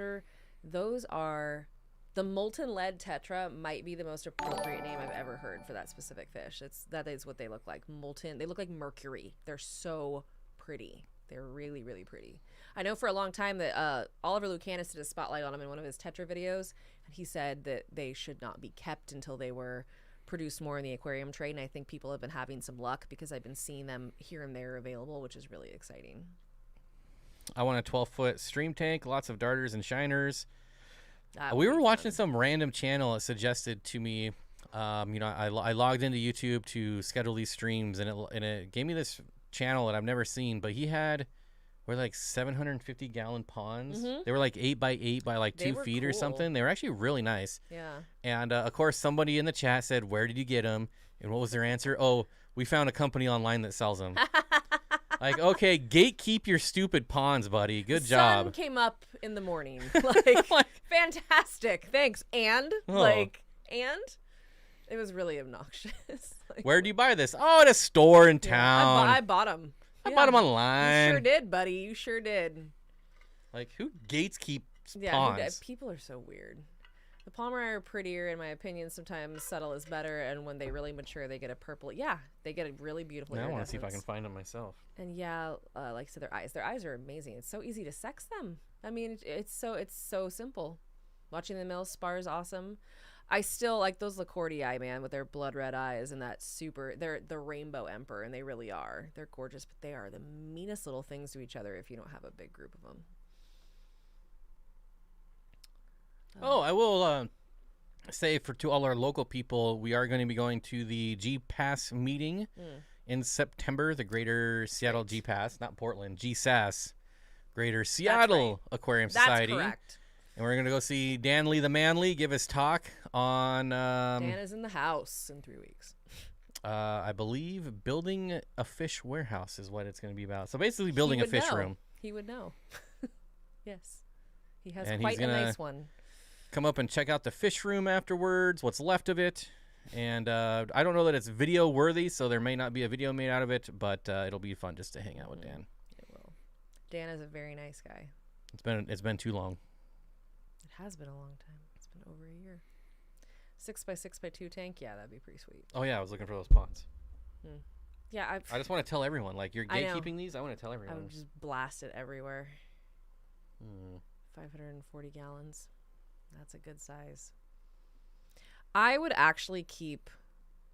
are the molten lead tetra might be the most appropriate name I've ever heard for that specific fish. That is what they look like. Molten. They look like mercury. They're so pretty. They're really, really pretty. I know for a long time that Oliver Lucanis did a spotlight on them in one of his tetra videos, and he said that they should not be kept until they were produced more in the aquarium trade, and I think people have been having some luck because I've been seeing them here and there available, which is really exciting. I want a 12-foot stream tank, lots of darters and shiners. That We would were be watching fun. some random channel that suggested to me, I logged into YouTube to schedule these streams, and it gave me this channel that I've never seen, but he had like 750 gallon ponds. Mhm. They were like 8 by 8 by like They 2 were feet or cool. something. They were actually really nice. Yeah. And of course, somebody in the chat said, "Where did you get them?" And what was their answer? "Oh, we found a company online that sells them." Like, okay, gatekeep your stupid ponds, buddy. Good job. Sun came up in the morning. Like, fantastic. Thanks. And and it was really obnoxious. Like, Where do you buy this? Oh, at a store in yeah, town. I bought them. I bought them online. You sure did, buddy. You sure did. Like, who gatekeeps Yeah, ponds? people are so weird. The Palmeri are prettier, in my opinion. Sometimes subtle is better, and when they really mature, they get a purple. Yeah, they get a really beautiful. Now I want to see if I iridescence. can find them myself. And yeah, like I said, their eyes. Their eyes are amazing. It's so easy to sex them. I mean, it's so simple. Watching the male spar is awesome. I still like those Lacordii, man, with their blood red eyes and that super. They're the rainbow emperor, and they really are. They're gorgeous, but they are the meanest little things to each other if you don't have a big group of them. Oh, I will say to all our local people, we are going to be going to the GPAS meeting in September, the Greater Seattle GPAS, not Portland, GSAS, Greater Seattle Aquarium Society. That's correct. And we're going to go see Dan Lee the Manly give his talk on, Dan is in the house in 3 weeks. I believe, building a fish warehouse is what it's going to be about. So basically building a fish room. He would know. Yes. He has And quite he's a gonna nice one. Come up and check out the fish room afterwards, what's left of it. And I don't know that it's video worthy, so there may not be a video made out of it, but it'll be fun just to hang out with Dan. It will. Dan is a very nice guy. It's been too long. It has been a long time. It's been over a year. 6x6x2 tank. Yeah, that'd be pretty sweet. Oh yeah, I was looking for those ponds. Yeah, I just want to tell everyone, like, you're I know. gatekeeping these. I want to tell I everyone. would just blast it everywhere. Hmm. 540 gallons. That's a good size. I would actually keep,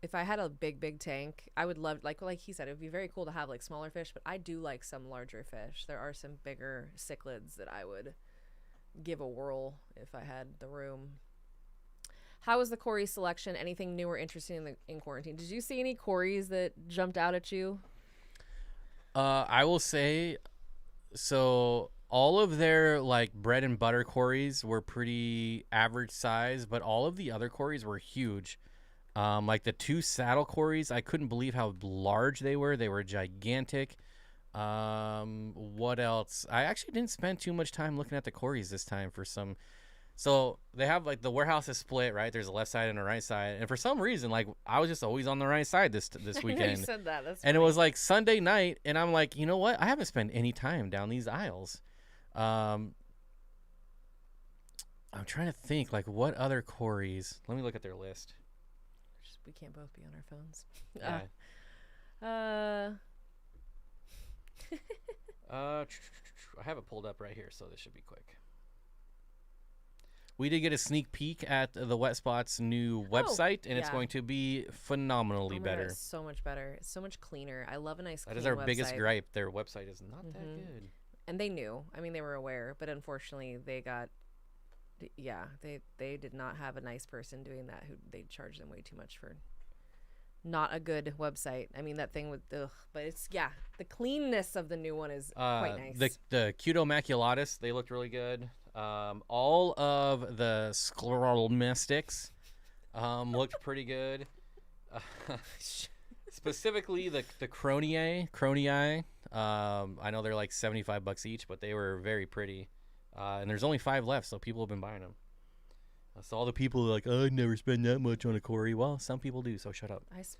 if I had a big tank, I would love, like he said, it would be very cool to have like smaller fish, but I do like some larger fish. There are some bigger cichlids that I would give a whirl if I had the room. How was the Cory selection? Anything new or interesting in quarantine? Did you see any Corys that jumped out at you? I will say, so all of their like bread and butter Corys were pretty average size, but all of the other Corys were huge. Like the 2 saddle Corys, I couldn't believe how large they were. They were gigantic. What else? I actually didn't spend too much time looking at the Corys this time for some. So they have like the warehouse is split, right? There's a left side and a right side, and for some reason, like I was just always on the right side this weekend. I know you said that. That's And funny. it was like Sunday night, and I'm like, you know what? I haven't spent any time down these aisles. I'm trying to think, like, what other Corys? Let me look at their list. We can't both be on our phones. Yeah. I have it pulled up right here, so this should be quick. We did get a sneak peek at the Wet Spot's new website, and it's going to be phenomenally better. It's so much better. It's so much cleaner. I love a nice, clean website. That is our biggest gripe. Their website is not that good. And they knew. I mean, they were aware, but unfortunately, they got. Yeah, they did not have a nice person doing that. Who they charged them way too much for. Not a good website. I mean, that thing with but it's the cleanness of the new one is quite nice. The Cutomaculatus, they looked really good. All of the scleromastics looked pretty good. Specifically the Cronii. I know they're like $75 each, but they were very pretty. And there's only 5 left, so people have been buying them. So all the people are like, I'd never spend that much on a Cory. Well, some people do, so shut up. I was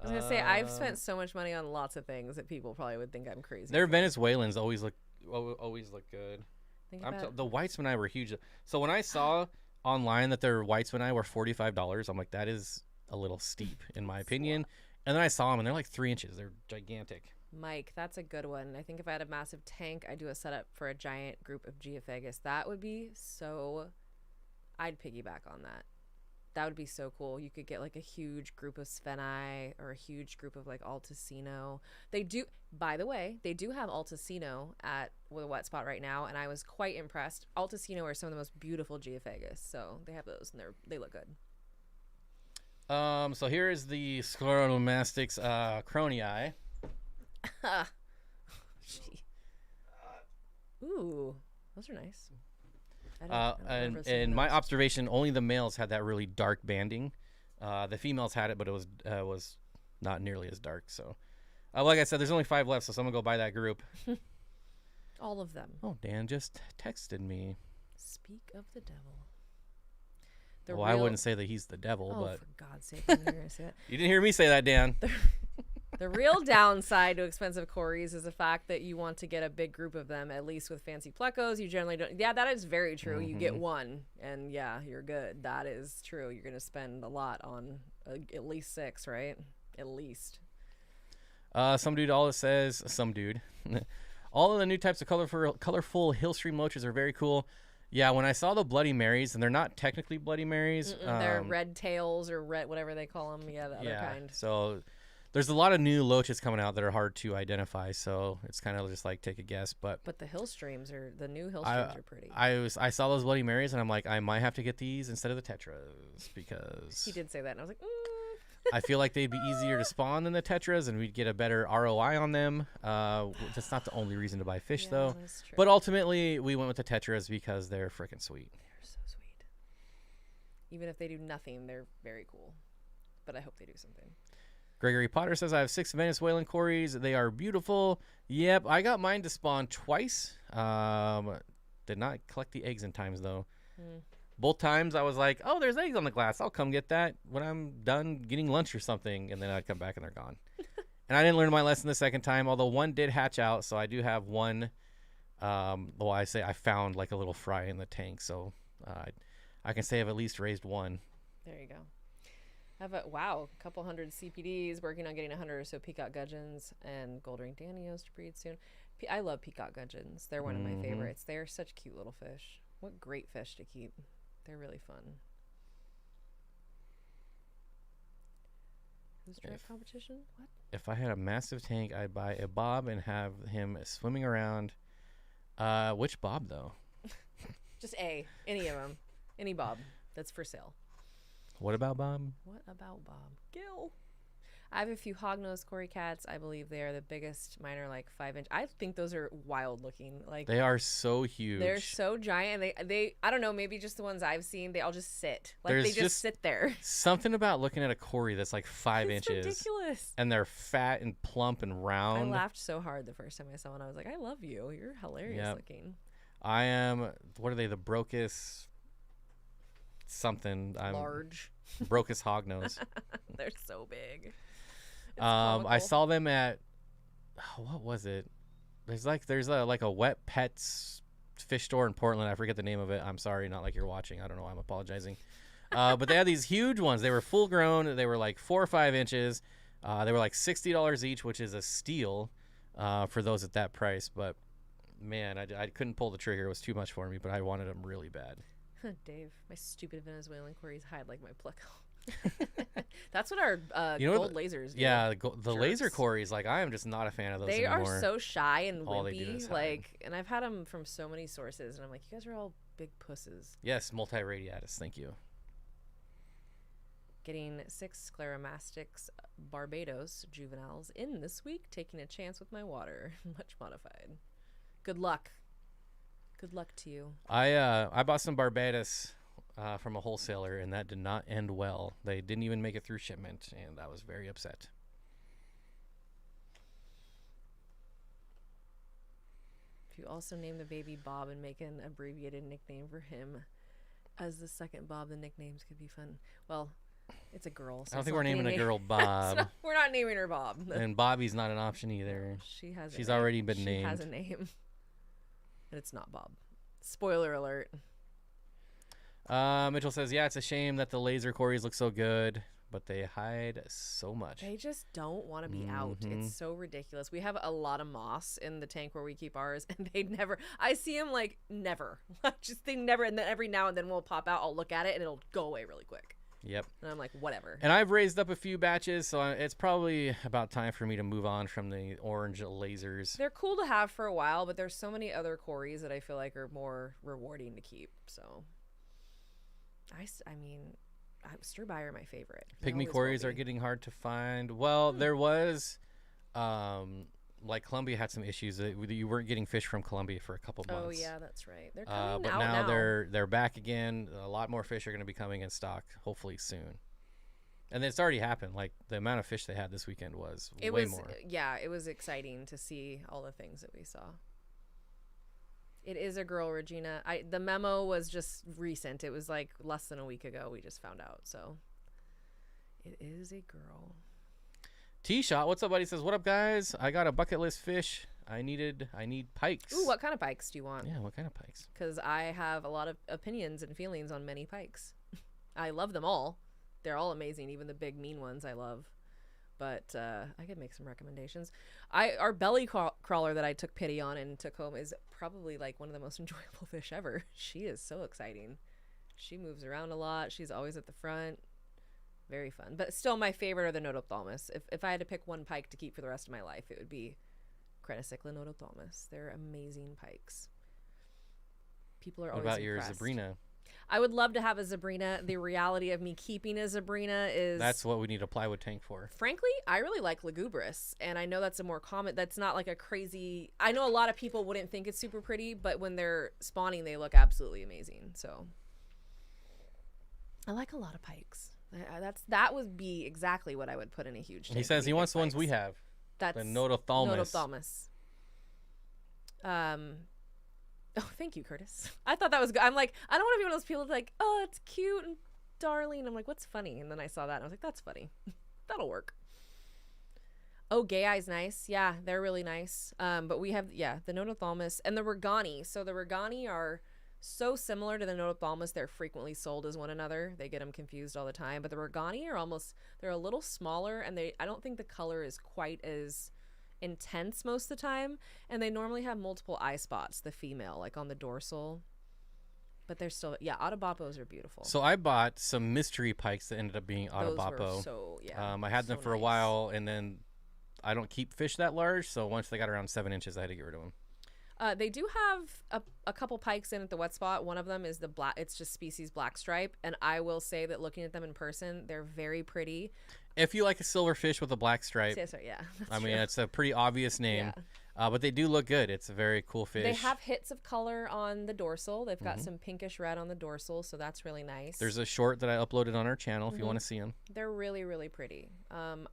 going to say, I've spent so much money on lots of things that people probably would think I'm crazy. Their Venezuelans always look good. The Whitesmanni were huge. So when I saw online that their Whitesmanni were $45, I'm like, that is a little steep, in my opinion. And then I saw them, and they're like 3 inches. They're gigantic. Mike, that's a good one. I think if I had a massive tank, I'd do a setup for a giant group of Geophagus. That would be so... I'd piggyback on that. That would be so cool. You could get like a huge group of Spheni or a huge group of like Altacino. They do, by the way, they do have Altacino with a Wet Spot right now, and I was quite impressed. Altacino are some of the most beautiful Geophagus, so they have those, and they look good. So here is the Scleromastics Cronii. Ooh, those are nice. And in my observation, only the males had that really dark banding. The females had it, but it was not nearly as dark. So, like I said, there's only 5 left, so someone go buy that group. All of them. Oh, Dan just texted me. Speak of the devil. I wouldn't say that he's the devil, but for God's sake, I didn't hear you say that. You didn't hear me say that, Dan. The real downside to expensive Corys is the fact that you want to get a big group of them, at least with fancy Plecos. You generally don't. Yeah, that is very true. You get one, and you're good. That is true. You're going to spend a lot on at least 6, right? At least. Some dude all of the new types of colorful Hillstream Loaches are very cool. Yeah, when I saw the Bloody Marys, and they're not technically Bloody Marys. They're red tails or red, whatever they call them. Yeah, the other kind. So there's a lot of new Loaches coming out that are hard to identify. So it's kind of just like take a guess. But the the new Hillstreams are pretty. I saw those Bloody Marys, and I'm like, I might have to get these instead of the Tetras because he did say that, and I was like, I feel like they'd be easier to spawn than the Tetras, and we'd get a better ROI on them. That's not the only reason to buy fish, though. That's true. But ultimately, we went with the Tetras because they're freaking sweet. They're so sweet. Even if they do nothing, they're very cool. But I hope they do something. Gregory Potter says, I have 6 Venezuelan Corys. They are beautiful. Yep, I got mine to spawn twice. Did not collect the eggs in times, though. Both times I was like, oh, there's eggs on the glass. I'll come get that when I'm done getting lunch or something. And then I'd come back and they're gone. And I didn't learn my lesson the second time, although one did hatch out. So I do have one. I found like a little fry in the tank. So I can say I've at least raised one. There you go. I have a couple hundred CPDs, working on getting 100 or so peacock gudgeons and gold ring danios to breed soon. I love peacock gudgeons. They're one of my favorites. They're such cute little fish. What great fish to keep. They're really fun. Who's draft competition? What? If I had a massive tank, I'd buy a bob and have him swimming around. Which bob, though? Just any of them. Any bob that's for sale. What about Bob? Gil. I have a few hognose Cory cats. I believe they are the biggest. Mine are like 5 inch. I think those are wild looking. Like they are so huge. They're so giant. And they I don't know, maybe just the ones I've seen, they all just sit. Like they just sit there. Something about looking at a Cory that's like 5 inches. It's ridiculous. And they're fat and plump and round. I laughed so hard the first time I saw one. I was like, I love you. You're hilarious looking. I am. What are they? The Brocus something. I'm large. Brocus hognose. They're so big. I saw them at what was it? There's a wet pets fish store in Portland. I forget the name of it. I'm sorry, not like you're watching. I don't know. I'm apologizing. But they had these huge ones. They were full grown. They were like 4 or 5 inches. They were like $60 each, which is a steal for those at that price. But man, I couldn't pull the trigger. It was too much for me, but I wanted them really bad. Dave, my stupid Venezuelan Corys hide like my Pleco. That's what our gold lasers do. Yeah, the laser Corys, like, I am just not a fan of those They anymore. are so shy and All they do is wimpy. hide. Like, and I've had them from so many sources, and I'm like, you guys are all big pusses. Yes, multiradiatus. Thank you. Getting 6 Scleromastics Barbados juveniles in this week, taking a chance with my water. Much modified. Good luck. Good luck to you. I bought some Barbados from a wholesaler, and that did not end well. They didn't even make it through shipment, and I was very upset. If you also name the baby Bob and make an abbreviated nickname for him as the second Bob, the nicknames could be fun. Well, it's a girl. So I don't think we're naming a girl Bob. We're not naming her Bob. And Bobby's not an option either. She's already been named. She has a name. And it's not Bob. Spoiler alert. Mitchell says, yeah, it's a shame that the laser Corys look so good, but they hide so much. They just don't want to be out. It's so ridiculous. We have a lot of moss in the tank where we keep ours, and they never, I see them like never. Just they never, and then every now and then we'll pop out, I'll look at it, and it'll go away really quick. Yep. And I'm like, whatever. And I've raised up a few batches, so it's probably about time for me to move on from the orange lasers. They're cool to have for a while, but there's so many other Corys that I feel like are more rewarding to keep. So, I mean, Sturby are my favorite. Pygmy Corys are getting hard to find. Well, there was, like Colombia had some issues that you weren't getting fish from Colombia for a couple months. Oh yeah, that's right. They're coming but out now they're back again. A lot more fish are going to be coming in stock, hopefully soon. And it's already happened. Like the amount of fish they had this weekend was way more. Yeah, it was exciting to see all the things that we saw. It is a girl, Regina. The memo was just recent. It was like less than a week ago. We just found out. So it is a girl. T-Shot, what's up, buddy? Says, what up, guys? I got a bucket list fish. I need pikes. Ooh, what kind of pikes do you want? Yeah, what kind of pikes? Because I have a lot of opinions and feelings on many pikes. I love them all. They're all amazing. Even the big mean ones I love. But I could make some recommendations. Our belly crawler that I took pity on and took home is probably like one of the most enjoyable fish ever. She is so exciting. She moves around a lot. She's always at the front. Very fun. But still my favorite are the Notophthalmus. If I had to pick one pike to keep for the rest of my life, it would be Cretacycla Notophthalmus. They're amazing pikes. People are always impressed. What about impressed. your Zabrina? I would love to have a Zabrina. The reality of me keeping a Zabrina is... That's what we need a plywood tank for. Frankly, I really like Lugubris, and I know that's a more common... That's not like a crazy... I know a lot of people wouldn't think it's super pretty, but when they're spawning, they look absolutely amazing. So, I like a lot of pikes. That would be exactly what I would put in a huge tank. He says he wants the ones we have. That's the Notophthalmus. Oh, thank you, Curtis. I thought that was good. I'm like, I don't want to be one of those people that's like, oh, it's cute and darling. I'm like, what's funny? And then I saw that and I was like, that's funny. That'll work. Oh, Gay Eye's nice. Yeah, they're really nice. But we have, the Notophthalmus and the Regani. So the Regani are so similar to the Notophthalmus, they're frequently sold as one another. They get them confused all the time. But the Regani are they're a little smaller, and I don't think the color is quite as intense most of the time. And they normally have multiple eye spots, the female, like on the dorsal. But they're still, Oddballs are beautiful. So I bought some mystery pikes that ended up being Oddballs. Those were I had them for a while, and then I don't keep fish that large, so once they got around 7 inches, I had to get rid of them. They do have a couple pikes in at the wet spot. One of them is the black. It's just species black stripe, and I will say that looking at them in person, they're very pretty. If you like a silver fish with a black stripe, I mean it's a pretty obvious name, but they do look good. It's a very cool fish. They have hits of color on the dorsal. They've got some pinkish red on the dorsal, so that's really nice. There's a short that I uploaded on our channel if you want to see them. They're really, really pretty. And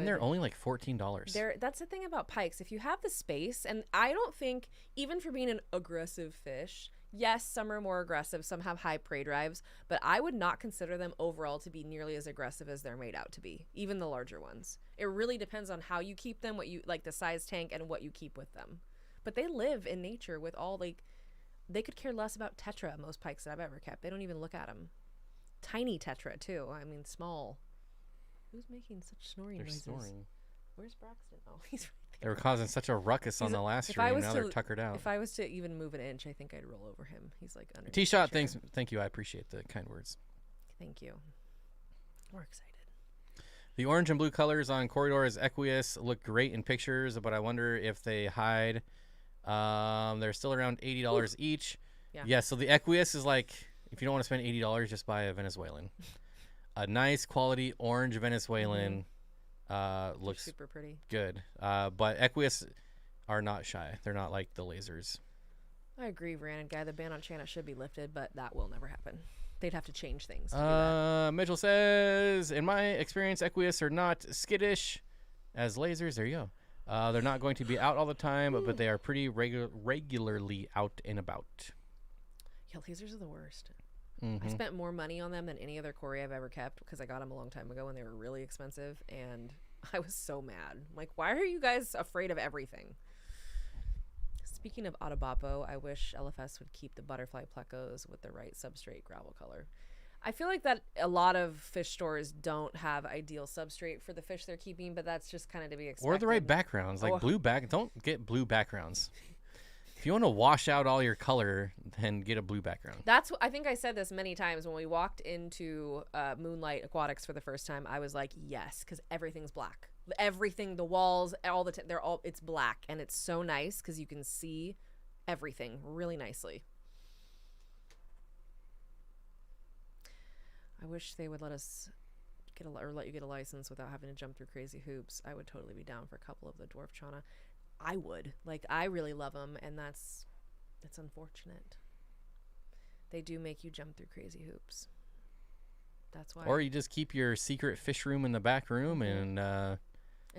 they're only like $14. That's the thing about pikes. If you have the space, and I don't think, even for being an aggressive fish, yes, some are more aggressive, some have high prey drives, but I would not consider them overall to be nearly as aggressive as they're made out to be, even the larger ones. It really depends on how you keep them, what you like, the size tank, and what you keep with them. But they live in nature with all, like, they could care less about tetra, most pikes that I've ever kept. They don't even look at them. Tiny tetra, too. I mean, small. Who's making such snoring noises? Snoring. Where's Braxton? Oh, he's right They were causing such a ruckus on the last stream. Now they're tuckered out. If I was to even move an inch, I think I'd roll over him. He's like under. T-Shot, thank you. I appreciate the kind words. Thank you. We're excited. The orange and blue colors on Corydoras Equus look great in pictures, but I wonder if they hide. They're still around $80 each. Yeah. So the Equus is like, if you don't want to spend $80, just buy a Venezuelan. A nice quality orange Venezuelan. Looks super pretty. Good. But Equus are not shy. They're not like the lasers. I agree, Random Guy. The ban on Chana should be lifted, but that will never happen. They'd have to change things to do that. Mitchell says, in my experience, Equus are not skittish as lasers. There you go. They're not going to be out all the time, but they are pretty regularly out and about. Yeah, lasers are the worst. Mm-hmm. I spent more money on them than any other Cory I've ever kept because I got them a long time ago and they were really expensive, and I was so mad. I'm like, why are you guys afraid of everything? Speaking of Oddballs, I wish LFS would keep the butterfly plecos with the right substrate gravel color. I feel like that a lot of fish stores don't have ideal substrate for the fish they're keeping, but that's just kind of to be expected. Or the right backgrounds, like don't get blue backgrounds. If you want to wash out all your color, then get a blue background. I think I said this many times when we walked into Moonlight Aquatics for the first time. I was like, yes, because everything's black. Everything, the walls, it's black, and it's so nice because you can see everything really nicely. I wish they would let us let you get a license without having to jump through crazy hoops. I would totally be down for a couple of the dwarf chana. I would. Like, I really love them, and that's unfortunate. They do make you jump through crazy hoops. That's why. Or you just keep your secret fish room in the back room and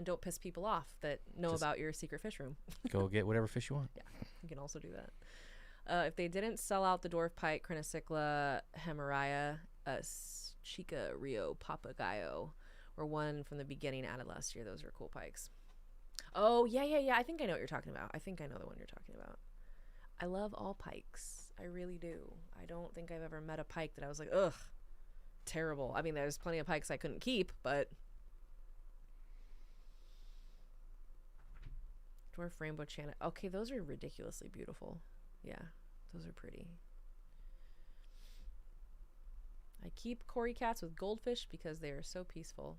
don't piss people off that know about your secret fish room. Go get whatever fish you want. Yeah, you can also do that. If they didn't sell out the dwarf pike, Crinocycla, Hemorrhaea, Chica, Rio, Papagayo were one from the beginning added last year. Those are cool pikes. Oh, yeah. I think I know what you're talking about. I think I know the one you're talking about. I love all pikes. I really do. I don't think I've ever met a pike that I was like, ugh, terrible. I mean, there's plenty of pikes I couldn't keep, but dwarf rainbow chana. Okay, those are ridiculously beautiful. Yeah, those are pretty. I keep Cory cats with goldfish because they are so peaceful.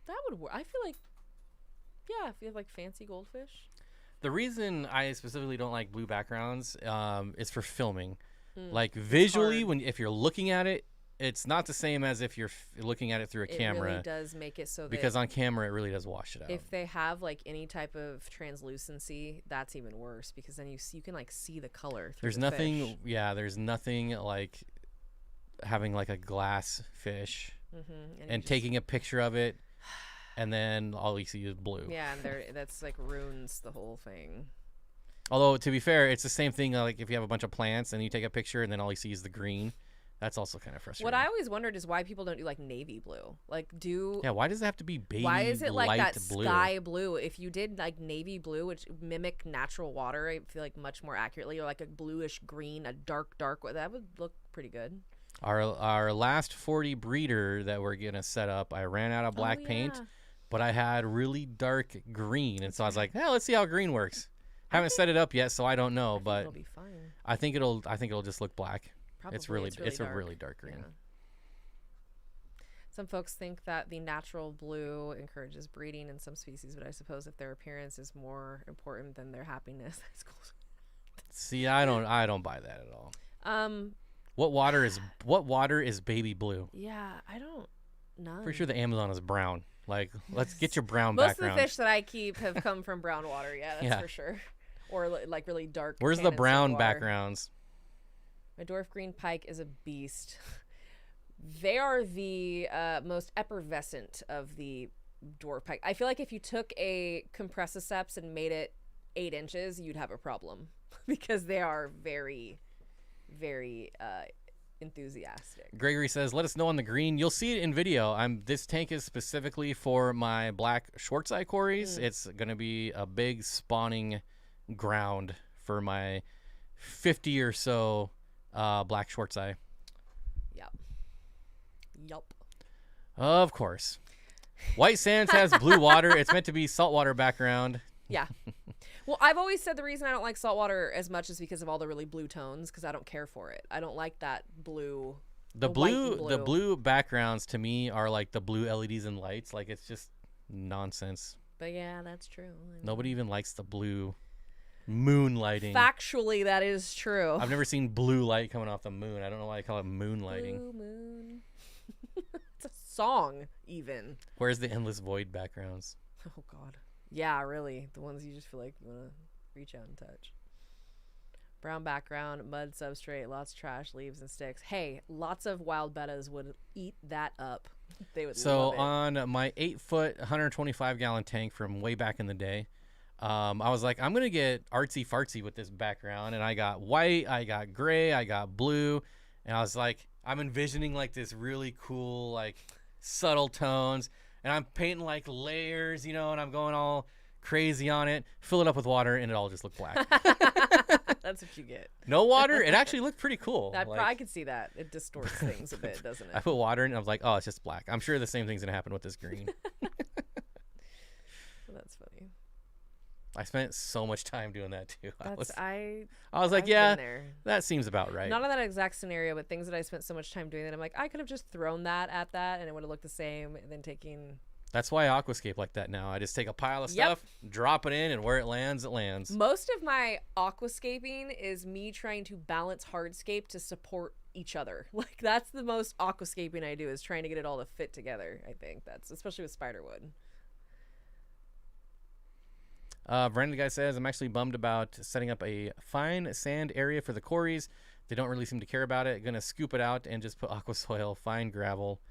That would work. I feel like, yeah, if you have like fancy goldfish. The reason I specifically don't like blue backgrounds is for filming. Like visually, if you're looking at it, it's not the same as if you're looking at it through a camera. It really does make it so that because on camera it really does wash it out. If they have like any type of translucency, that's even worse because then you can like see the color through the fish. There's nothing like having like a glass fish and taking a picture of it and then all you see is blue. Yeah, and that's like ruins the whole thing. Although to be fair, it's the same thing like if you have a bunch of plants and you take a picture and then all you see is the green. That's also kind of frustrating. What I always wondered is why people don't do like navy blue. Why does it have to be baby Why is it like light that blue? sky blue? If you did like navy blue, which mimic natural water, I feel like much more accurately, or like a bluish green, a dark, that would look pretty good. Our last 40 breeder that we're gonna set up, I ran out of black paint, but I had really dark green, and so I was like, let's see how green works. Haven't set it up yet, so I don't know, but it'll be fine. I think it'll just look black. Probably, it's a really dark green. Yeah. Some folks think that the natural blue encourages breeding in some species, but I suppose if their appearance is more important than their happiness, that's cool. See, I don't buy that at all. What water is baby blue? Yeah, I don't know. Pretty sure the Amazon is brown. Like, let's get your brown Most background. of the fish that I keep have come from brown water. Yeah, that's for sure. Or like really dark. Where's the brown backgrounds? My dwarf green pike is a beast. They are the most effervescent of the dwarf pike. I feel like if you took a compressiceps and made it 8 inches, you'd have a problem because they are very, very enthusiastic. Gregory says, let us know on the green. You'll see it in video. This tank is specifically for my black Schwarzschild Corys. It's going to be a big spawning ground for my 50 or so black Schwarzschild. Yup. Of course. White Sands has blue water. It's meant to be saltwater background. Yeah. Well, I've always said the reason I don't like saltwater as much is because of all the really blue tones, because I don't care for it. I don't like that blue. The blue backgrounds to me are like the blue LEDs and lights. Like, it's just nonsense. But yeah, that's true. Nobody even likes the blue moon lighting. Factually, that is true. I've never seen blue light coming off the moon. I don't know why they call it moon lighting. Blue moon. It's a song, even. Where's the endless void backgrounds? Oh, God. Yeah, really. The ones you just feel like you want to reach out and touch. Brown background, mud substrate, lots of trash, leaves, and sticks. Hey, lots of wild bettas would eat that up. They would love it. On my 8-foot, 125-gallon tank from way back in the day, I was like, I'm going to get artsy-fartsy with this background. And I got white, I got gray, I got blue. And I was like, I'm envisioning like this really cool, like subtle tones. And I'm painting like layers, and I'm going all crazy on it. Fill it up with water, and it all just looked black. That's what you get. No water. It actually looked pretty cool. I could see that. It distorts things a bit, doesn't it? I put water in, and I was like, oh, it's just black. I'm sure the same thing's going to happen with this green. That's funny. I spent so much time doing that, too. I was like, I've yeah, been there. that seems about right. Not in that exact scenario, but things that I spent so much time doing that I'm like, I could have just thrown that at that, and it would have looked the same, and then taking... That's why I aquascape like that now. I just take a pile of stuff, drop it in, and where it lands, it lands. Most of my aquascaping is me trying to balance hardscape to support each other. Like, that's the most aquascaping I do, is trying to get it all to fit together, I think. That's especially with spiderwood. Brandon guy says, I'm actually bummed about setting up a fine sand area for the Corys. They don't really seem to care about it. Gonna scoop it out and just put aqua soil, fine gravel,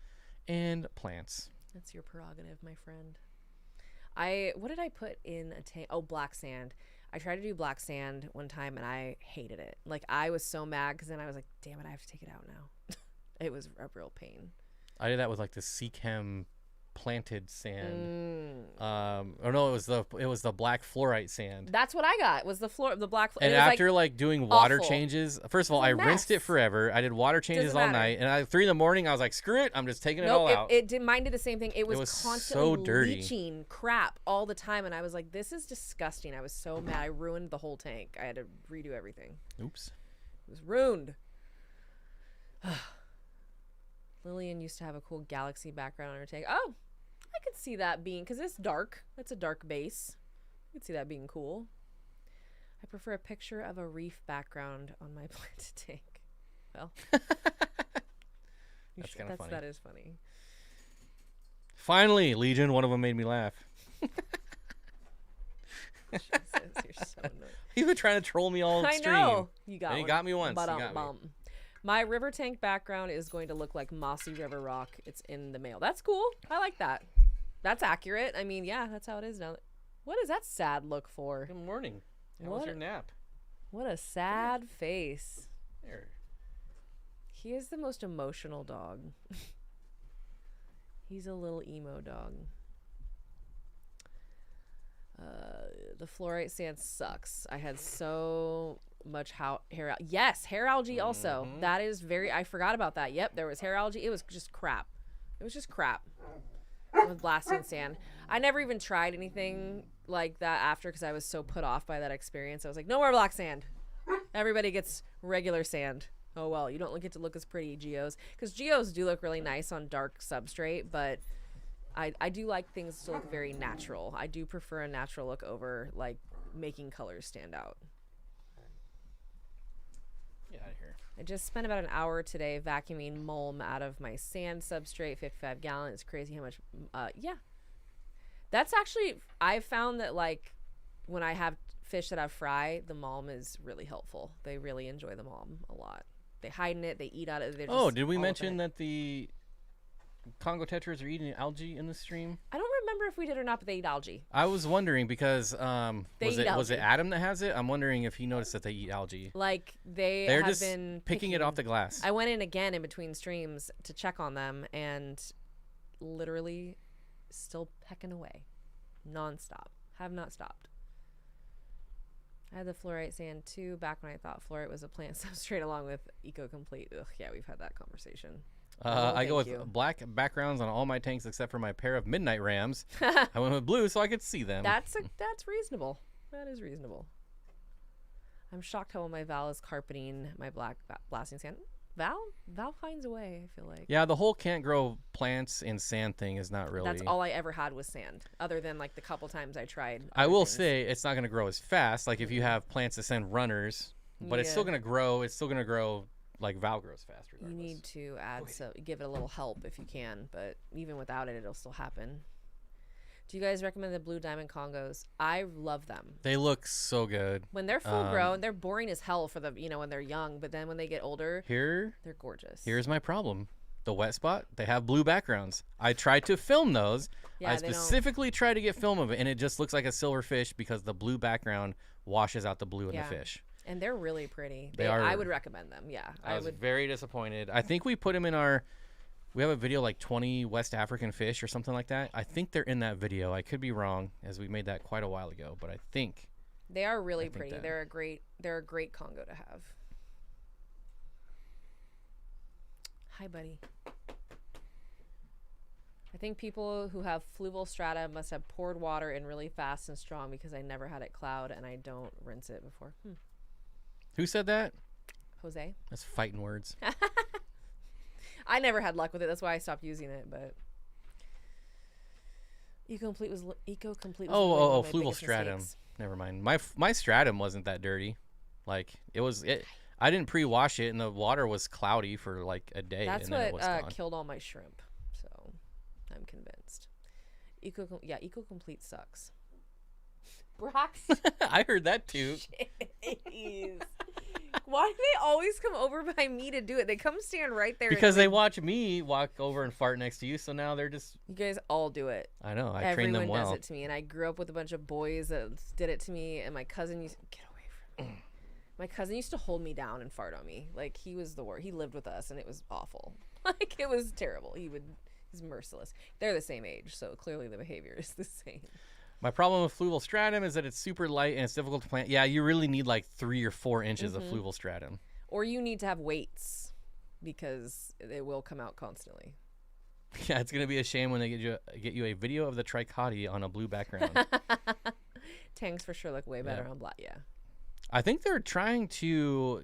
and plants. That's your prerogative, my friend. What did I put in a tank? Oh, black sand. I tried to do black sand one time and I hated it. Like, I was so mad because then I was like, damn it, I have to take it out now. It was a real pain. I did that with like the Seachem planted sand. Or no, it was the black fluorite sand. That's what I got. Was the black. And after like doing water changes, first of all, I rinsed it forever. I did water changes all night, and at 3 a.m, I was like, screw it, I'm just taking it all out. Mine did the same thing. It was constantly so dirty, leaching crap all the time, and I was like, this is disgusting. I was so mad. I ruined the whole tank. I had to redo everything. Oops. It was ruined. Lillian used to have a cool galaxy background on her tank. Oh, I could see that being, because it's dark. That's a dark base. I could see that being cool. I prefer a picture of a reef background on my planted tank. Well, that's kind of funny. That is funny. Finally, Legion, one of them made me laugh. Jesus, you're so annoying. He's been trying to troll me all stream. I know. You got and he got me once. He got me. My river tank background is going to look like mossy river rock. It's in the mail. That's cool. I like that. That's accurate. I mean, yeah, that's how it is now. What is that sad look for? Good morning. How was your nap? What a sad face. There. He is the most emotional dog. He's a little emo dog. The fluorite sand sucks. I had so much hair yes, hair algae also. That is I forgot about that. Yep, there was hair algae. It was just crap. With blasting sand. I never even tried anything like that after, because I was so put off by that experience. I was like, no more black sand. Everybody gets regular sand. Oh well, you don't get to look as pretty, geos, because geos do look really nice on dark substrate, but I do like things to look very natural. I do prefer a natural look over like making colors stand out. Get out of here. I just spent about an hour today vacuuming mulm out of my sand substrate, 55 gallon. It's crazy how much. Yeah, that's actually, I've found that like when I have fish that I fry, the mulm is really helpful. They really enjoy the mulm a lot. They hide in it. They eat out of it. Oh, did we mention that the Congo Tetras are eating algae in the stream? I don't remember if we did or not, but they eat algae. I was wondering because was it Adam that has it? I'm wondering if he noticed that they eat algae. Like they're have just been picking it off the glass. I went in again in between streams to check on them, and literally still pecking away, nonstop. Have not stopped. I had the fluorite sand too back when I thought fluorite was a plant substrate along with Eco Complete. Ugh, yeah, we've had that conversation. I go with you. black backgrounds on all my tanks except for my pair of Midnight Rams. I went with blue so I could see them. That's reasonable. That is reasonable. I'm shocked how my Val is carpeting my black blasting sand. Val finds a way, I feel like. Yeah, the whole can't grow plants in sand thing is not really. That's all I ever had was sand, other than like the couple times I tried. I will things. say it's not going to grow as fast. Like if you have plants that send runners, but it's still going to grow. It's still going to grow like Val grows fast. Regardless. You need to add give it a little help if you can, but even without it, it'll still happen. Do you guys recommend the blue diamond Congos? I love them. They look so good. When they're full grown, they're boring as hell for the when they're young, but then when they get older, they're gorgeous. Here's my problem. The wet spot, they have blue backgrounds. I tried to film those. Yeah, I specifically tried to get film of it, and it just looks like a silver fish because the blue background washes out the blue in the fish. And they're really pretty. They are. I would recommend them. Yeah, I was very disappointed. I think we put them in our. We have a video like 20 West African fish or something like that. I think they're in that video. I could be wrong, as we made that quite a while ago, but I think they are really pretty. They're a great Congo to have. Hi, buddy. I think people who have fluval strata must have poured water in really fast and strong because I never had it cloud and I don't rinse it before. Who said that? Jose. That's fighting words. I never had luck with it. That's why I stopped using it. But Eco-Complete was fluval stratum. Mistakes. Never mind. My stratum wasn't that dirty. Like it was. I didn't pre-wash it, and the water was cloudy for like a day. That's and then it was what gone. killed all my shrimp. So I'm convinced. Eco-Complete sucks. Brax. I heard that too. Jeez. Why do they always come over by me to do it? They come stand right there. Because they watch me walk over and fart next to you, so now they're just... You guys all do it. I know. I train them well. Everyone does it to me, and I grew up with a bunch of boys that did it to me, and my cousin used... Get away from me. My cousin used to hold me down and fart on me. Like, he was the worst. He lived with us, and it was awful. Like, it was terrible. He's merciless. They're the same age, so clearly the behavior is the same. My problem with fluval stratum is that it's super light and it's difficult to plant. Yeah, you really need like 3 or 4 inches of fluval stratum. Or you need to have weights because it will come out constantly. Yeah, it's gonna be a shame when they get you a video of the trichoty on a blue background. Tanks for sure look way better on black. Yeah. I think they're trying to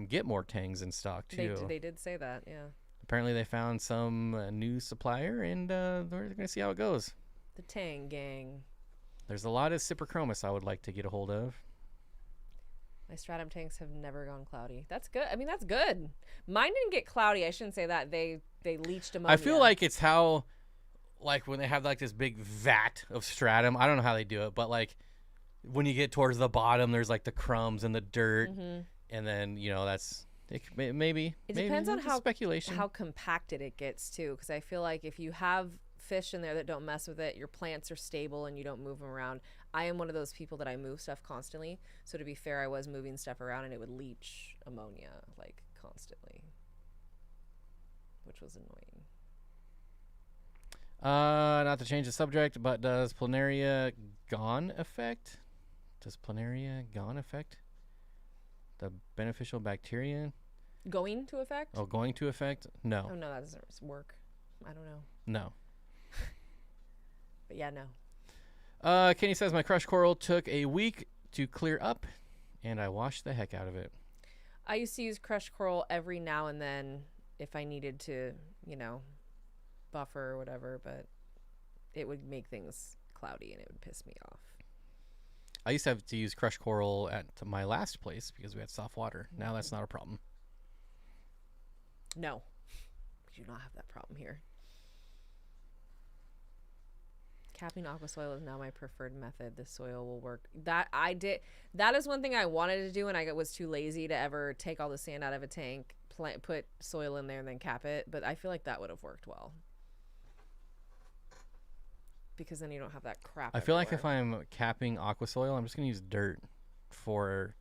get more tangs in stock too. They did say that. Yeah. Apparently, they found some new supplier, and they're gonna see how it goes. The Tang gang. There's a lot of Cyprichromis I would like to get a hold of. My stratum tanks have never gone cloudy. That's good. I mean, that's good. Mine didn't get cloudy. I shouldn't say that. They leached ammonia. I feel like it's how, like when they have like this big vat of stratum. I don't know how they do it, but like when you get towards the bottom, there's like the crumbs and the dirt, and then that's maybe. It depends on how speculation. How compacted it gets too, because I feel like if you have fish in there that don't mess with it, your plants are stable and you don't move them around. I am one of those people that I move stuff constantly, so to be fair, I was moving stuff around and it would leach ammonia like constantly, which was annoying. Not to change the subject, but does planaria gone affect the beneficial bacteria going to affect? Going to affect? No. Oh no, that doesn't work. I don't know. No. But yeah, no. Kenny says my crushed coral took a week to clear up, and I washed the heck out of it. I used to use crushed coral every now and then if I needed to, buffer or whatever, but it would make things cloudy and it would piss me off. I used to have to use crushed coral at my last place because we had soft water. Now that's not a problem. No, we do not have that problem here. Capping aqua soil is now my preferred method. The soil will work. That is one thing I wanted to do, and I was too lazy to ever take all the sand out of a tank, put soil in there, and then cap it. But I feel like that would have worked well, because then you don't have that crap. I feel like if I'm capping aqua soil, I'm just gonna use dirt for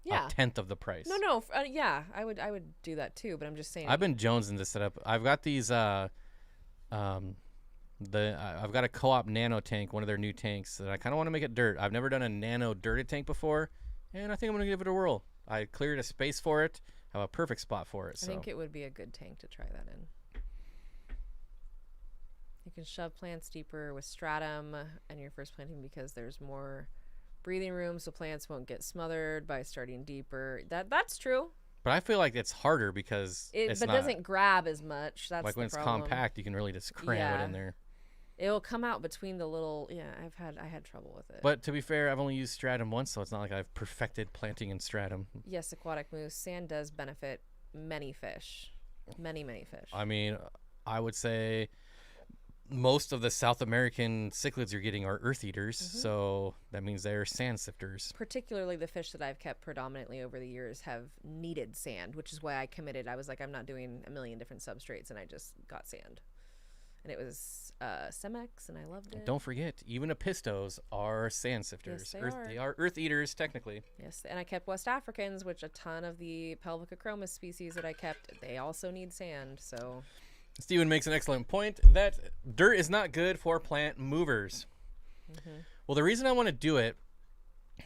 a tenth of the price. No, yeah, I would do that too. But I'm just saying. I've been jonesing to set up. I've got these I've got a co-op nano tank, one of their new tanks that I kind of want to make it dirt. I've never done a nano dirted tank before, and I think I'm going to give it a whirl. I cleared a space for it, have a perfect spot for it. I think it would be a good tank to try that in. You can shove plants deeper with stratum and your first planting because there's more breathing room, so plants won't get smothered by starting deeper. That's true. But I feel like it's harder because it's not, doesn't grab as much. That's like when it's problem. compact, you can really just cram it in there. It'll come out between the little. Yeah, I had trouble with it. But to be fair, I've only used stratum once, so it's not like I've perfected planting in stratum. Yes, aquatic moose. Sand does benefit many fish. Many fish. I mean, I would say most of the South American cichlids you're getting are earth eaters, so that means they're sand sifters. Particularly the fish that I've kept predominantly over the years have needed sand, which is why I committed. I was like, I'm not doing a million different substrates, and I just got sand. And it was Cemex, and I loved it. Don't forget, even apistos are sand sifters. Yes, They are earth eaters, technically. Yes, and I kept West Africans, which a ton of the Pelvicochromis species that I kept, they also need sand, so... Steven makes an excellent point that dirt is not good for plant movers. Well, the reason I want to do it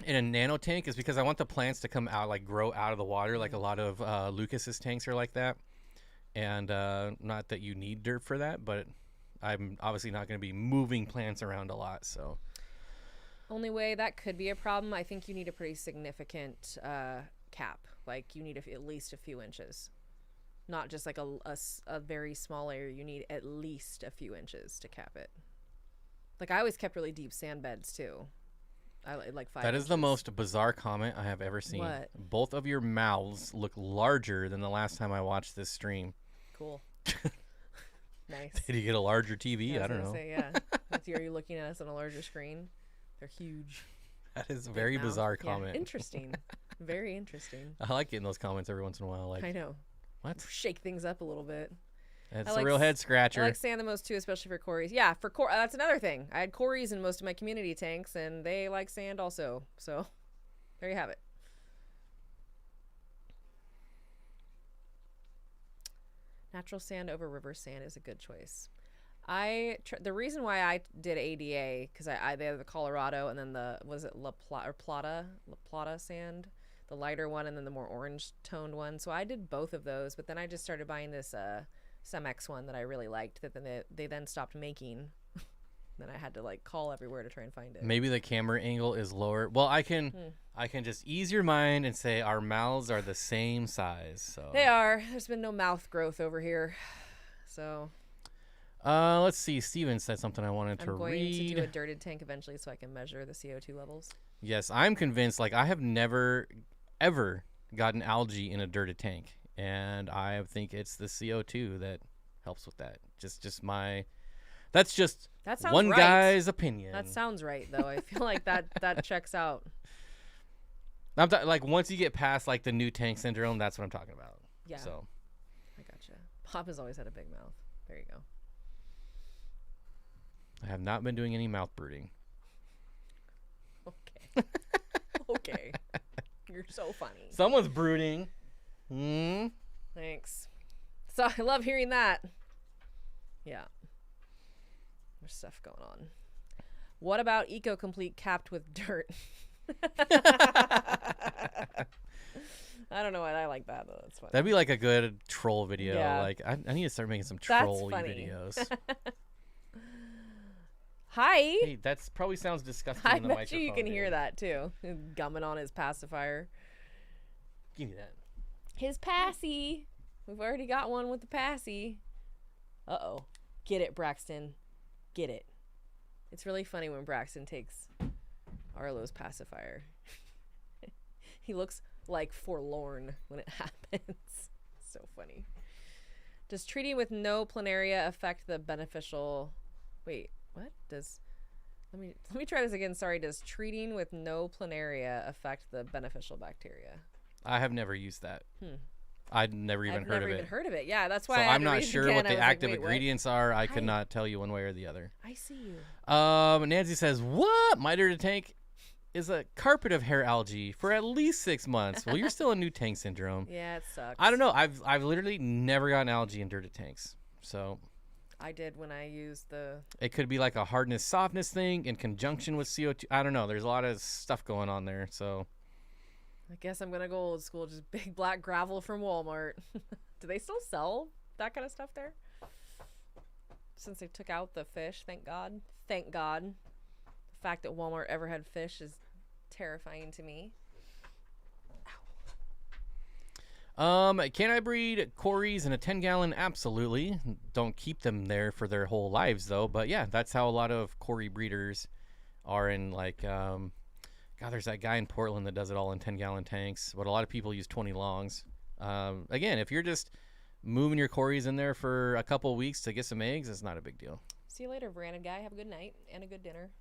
in a nano tank is because I want the plants to come out, like grow out of the water, like a lot of Lucas's tanks are like that. And not that you need dirt for that, but I'm obviously not going to be moving plants around a lot, so. Only way that could be a problem, I think you need a pretty significant cap. Like you need at least a few inches. Not just like a very small area. You need at least a few inches to cap it. Like I always kept really deep sand beds too. I like 5 That is inches. the most bizarre comment I have ever seen. What? Both of your mouths look larger than the last time I watched this stream. Cool. Nice. Did you get a larger TV? I don't know. Say, yeah. Are you looking at us on a larger screen? They're huge. That is a very bizarre comment. Yeah, interesting. Very interesting. I like getting those comments every once in a while. Like, I know. What? Shake things up a little bit. That's a real head scratcher. I like sand the most too, especially for Corys. Yeah, that's another thing. I had Corys in most of my community tanks, and they like sand also. So there you have it. Natural sand over river sand is a good choice. The reason why I did ADA because they have the Colorado and then La Plata sand, the lighter one, and then the more orange toned one. So I did both of those, but then I just started buying this Cemex one that I really liked that they then stopped making. Then I had to like call everywhere to try and find it. Maybe the camera angle is lower. Well, I can just ease your mind and say our mouths are the same size. So they are. There's been no mouth growth over here. So let's see. Steven said something I wanted to read. I'm going to do a dirted tank eventually so I can measure the CO2 levels. Yes, I'm convinced. Like I have never ever gotten algae in a dirted tank, and I think it's the CO2 that helps with that. That's just one right. guy's opinion. That sounds right, though. I feel like that checks out. Like once you get past like the new tank syndrome, that's what I'm talking about. Yeah. So I gotcha. Pop has always had a big mouth. There you go. I have not been doing any mouth brooding. Okay. Okay. You're so funny. Someone's brooding. Thanks. So I love hearing that. Yeah. There's stuff going on. What about EcoComplete capped with dirt? I don't know why I like that, though. That's funny. That'd be like a good troll video. Yeah. Like I need to start making some troll videos. Hi. Hey, that's probably sounds disgusting I in the bet microphone. you can hear that too. Gumming on his pacifier. Give me that. His passy. We've already got one with the passy. Uh-oh. Get it, Braxton. Get it. It's really funny when Braxton takes Arlo's pacifier. He looks like forlorn when it happens. So funny. Does treating with no planaria affect the beneficial... Wait, what? Let me try this again. Sorry. Does treating with no planaria affect the beneficial bacteria? I have never used that. I'd never even heard of it. Heard of it. Yeah, that's why. So I had I'm to not read it sure again. what I the was like, active wait, what? ingredients are. I could not tell you one way or the other. I see you. Nancy says, "What? My dirty tank is a carpet of hair algae for at least 6 months." Well, you're still in new tank syndrome. Yeah, it sucks. I don't know. I've literally never gotten algae in dirty tanks. So I did when I used the... It could be like a hardness softness thing in conjunction with CO2. I don't know. There's a lot of stuff going on there. So I guess I'm going to go old school. Just big black gravel from Walmart. Do they still sell that kind of stuff there? since they took out the fish. Thank God. Thank God. The fact that Walmart ever had fish is terrifying to me. Can I breed Corys in a 10-gallon? Absolutely. Don't keep them there for their whole lives, though. But yeah, that's how a lot of Cory breeders are in, like, God, there's that guy in Portland that does it all in 10-gallon tanks. But a lot of people use 20 longs. Again, if you're just moving your Corys in there for a couple of weeks to get some eggs, it's not a big deal. See you later, branded guy. Have a good night and a good dinner.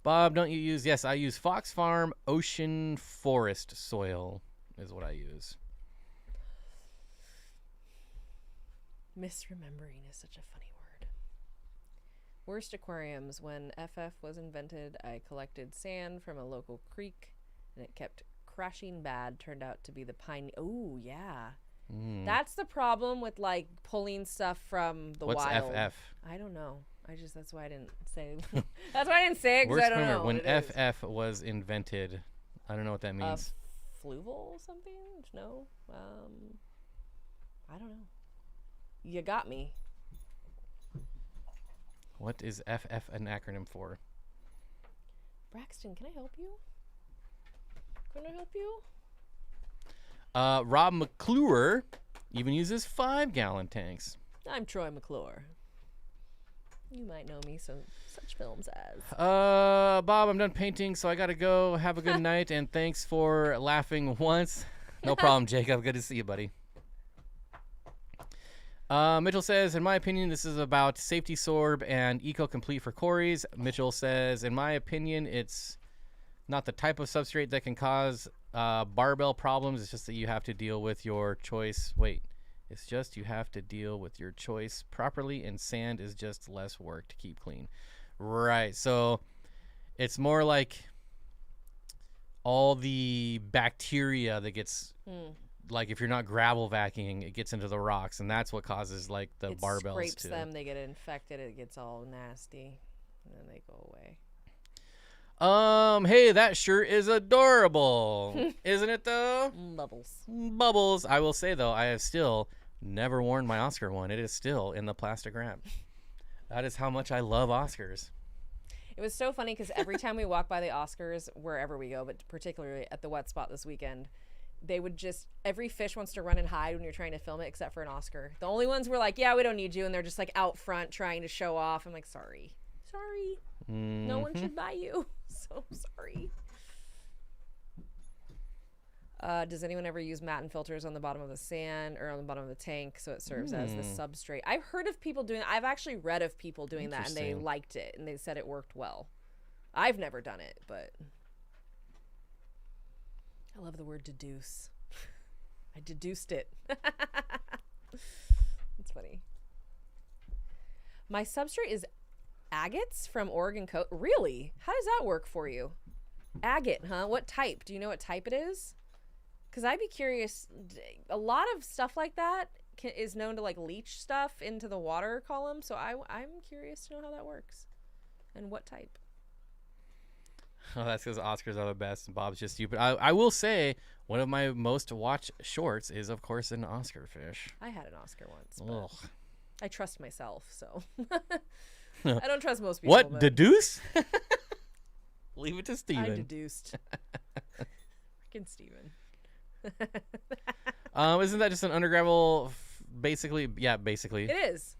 Bob, don't you use... Yes, I use Fox Farm Ocean Forest soil is what I use. Misremembering is such a funny word. Worst aquariums. When FF was invented, I collected sand from a local creek, and it kept crashing bad. Turned out to be the pine. Oh, yeah. That's the problem with, like, pulling stuff from the wild. What's FF? I don't know. That's why I didn't say. That's why I didn't say it, because I don't know. When FF was invented, I don't know what that means. Fluval something? No. I don't know. You got me. What is FF an acronym for? Braxton, can I help you? Can I help you? Rob McClure even uses 5-gallon tanks. I'm Troy McClure. You might know me such films as. Bob, I'm done painting, so I gotta go. Have a good night, and thanks for laughing once. No problem, Jacob. Good to see you, buddy. Mitchell says, in my opinion, this is about Safety Sorb and Eco Complete for Corys. Mitchell says, in my opinion, it's not the type of substrate that can cause barbell problems. It's just that you have to deal with your choice. It's just you have to deal with your choice properly, and sand is just less work to keep clean. Right. So it's more like all the bacteria that gets... Like if you're not gravel vacuuming, it gets into the rocks, and that's what causes like the barbells. It scrapes them, they get infected, it gets all nasty, and then they go away. Hey, that shirt is adorable, isn't it though? Bubbles. I will say though, I have still never worn my Oscar one. It is still in the plastic wrap. That is how much I love Oscars. It was so funny because every time we walk by the Oscars, wherever we go, but particularly at the wet spot this weekend, they would just, every fish wants to run and hide when you're trying to film it, except for an Oscar. The only ones were like, yeah, we don't need you. And they're just like out front trying to show off. I'm like, sorry. No one should buy you. So sorry. Does anyone ever use Matten filters on the bottom of the sand or on the bottom of the tank so it serves as the substrate? I've heard of people doing that. I've actually read of people doing that, and they liked it, and they said it worked well. I've never done it, but... I love the word deduce. I deduced it. It's funny. My substrate is agates from Oregon Coast. Really? How does that work for you? Agate, huh? What type? Do you know what type it is? Because I'd be curious. A lot of stuff like that is known to like leach stuff into the water column. So I'm curious to know how that works and what type. Oh, that's because Oscars are the best and Bob's just stupid. I will say one of my most watched shorts is, of course, an Oscar fish. I had an Oscar once. But I trust myself, so. I don't trust most people. What? But... Deduce? Leave it to Steven. I deduced. Freaking Steven. Isn't that just an undergravel, basically? Yeah, basically. It is.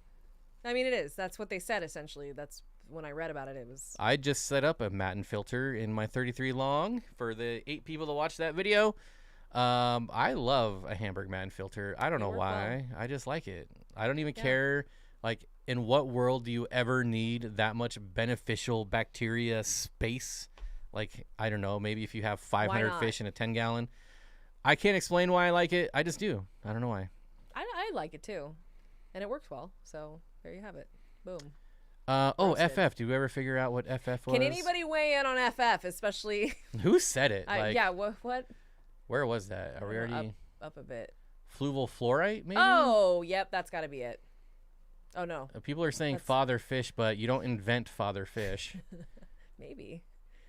I mean, it is. That's what they said, essentially. That's... When I read about it, it was... I just set up a Matten filter in my 33 long for the 8 people that watched that video. I love a Hamburg Matten filter. I don't know why. Well. I just like it. I don't even care. Like, in what world do you ever need that much beneficial bacteria space? Like, I don't know. Maybe if you have 500 fish in a 10-gallon. I can't explain why I like it. I just do. I don't know why. I like it, too. And it works well. So, there you have it. Boom. FF. Do you ever figure out what FF was? Can anybody weigh in on FF, especially? Who said it? Yeah, what? Where was that? Are we already... Up a bit. Fluval fluorite, maybe? Oh, yep, that's got to be it. Oh, no. People are saying father fish, but you don't invent father fish. Maybe.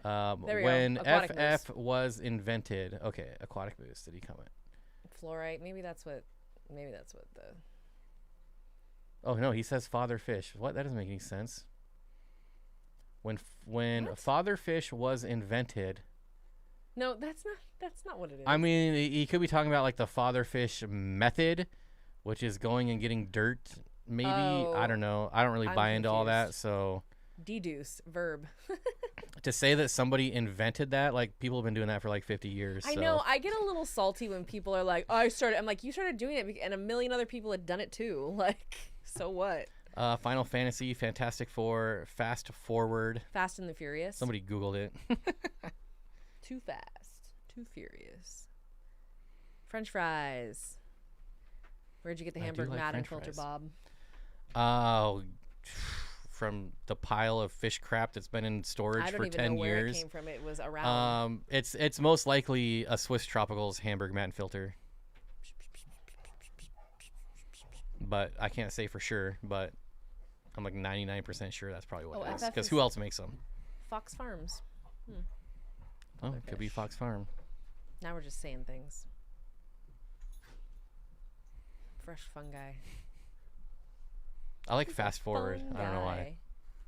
When FF was invented. Okay, Aquatic Boost. Did he comment? Fluorite. Maybe that's what the... Oh no, he says father fish. What? That doesn't make any sense. When father fish was invented. No, that's not what it is. I mean, he could be talking about like the father fish method, which is going and getting dirt. Maybe I don't know. I don't really buy into all that. So deduce verb. to say that somebody invented that, like people have been doing that for like 50 years. I know. I get a little salty when people are like, "Oh, I started." I'm like, "You started doing it, and a million other people had done it too." Like, so what? Final Fantasy, Fantastic Four, Fast Forward. Fast and the Furious. Somebody Googled it. Too fast, too furious. French fries. Where'd you get the Hamburg like Matten French filter, fries. Bob? From the pile of fish crap that's been in storage for 10 years. I don't even know where it came from. It was around. It's most likely a Swiss Tropicals Hamburg Matten filter. But I can't say for sure, but I'm like 99% sure that's probably what it is. Because who else makes them? Fox Farms. Oh, it could be Fox Farm. Now we're just saying things. Fresh fungi. I like Fast Forward. I don't know why.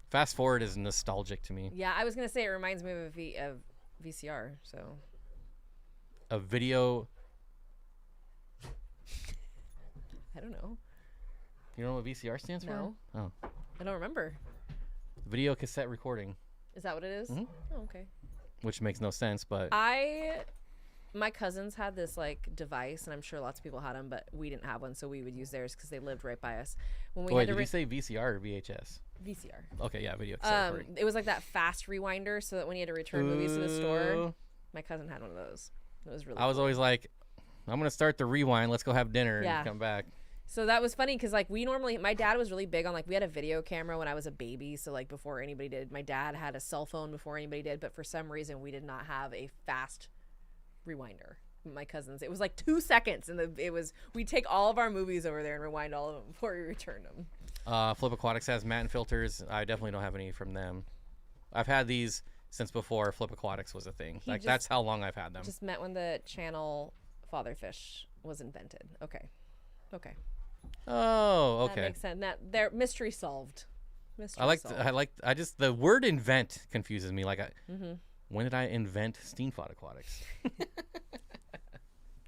Fast Forward is nostalgic to me. Yeah, I was gonna say it reminds me of VCR. So. A video. I don't know. You don't know what VCR stands for? No. Oh. I don't remember. Video cassette recording. Is that what it is? Mm-hmm. Oh, okay. Which makes no sense, but my cousins had this like device, and I'm sure lots of people had them, but we didn't have one, so we would use theirs because they lived right by us. When we Wait, did you say VCR or VHS? VCR. Okay, yeah, video cassette recording. It was like that fast rewinder, so that when you had to return movies to the store, my cousin had one of those. It was really. I was always like, I'm gonna start the rewind. Let's go have dinner and come back. So that was funny because like my dad was really big on like we had a video camera when I was a baby, so like before anybody did. My dad had a cell phone before anybody did, but for some reason we did not have a fast rewinder. My cousins, it was like 2 seconds, and we'd take all of our movies over there and rewind all of them before we returned them. Flip Aquatics has Matten filters. I definitely don't have any from them. I've had these since before Flip Aquatics was a thing. That's how long I've had them. Just met when the channel Fatherfish was invented. Okay. Oh, okay. That makes sense. Their mystery solved. I just the word invent confuses me. Like, when did I invent Steenfott Aquatics?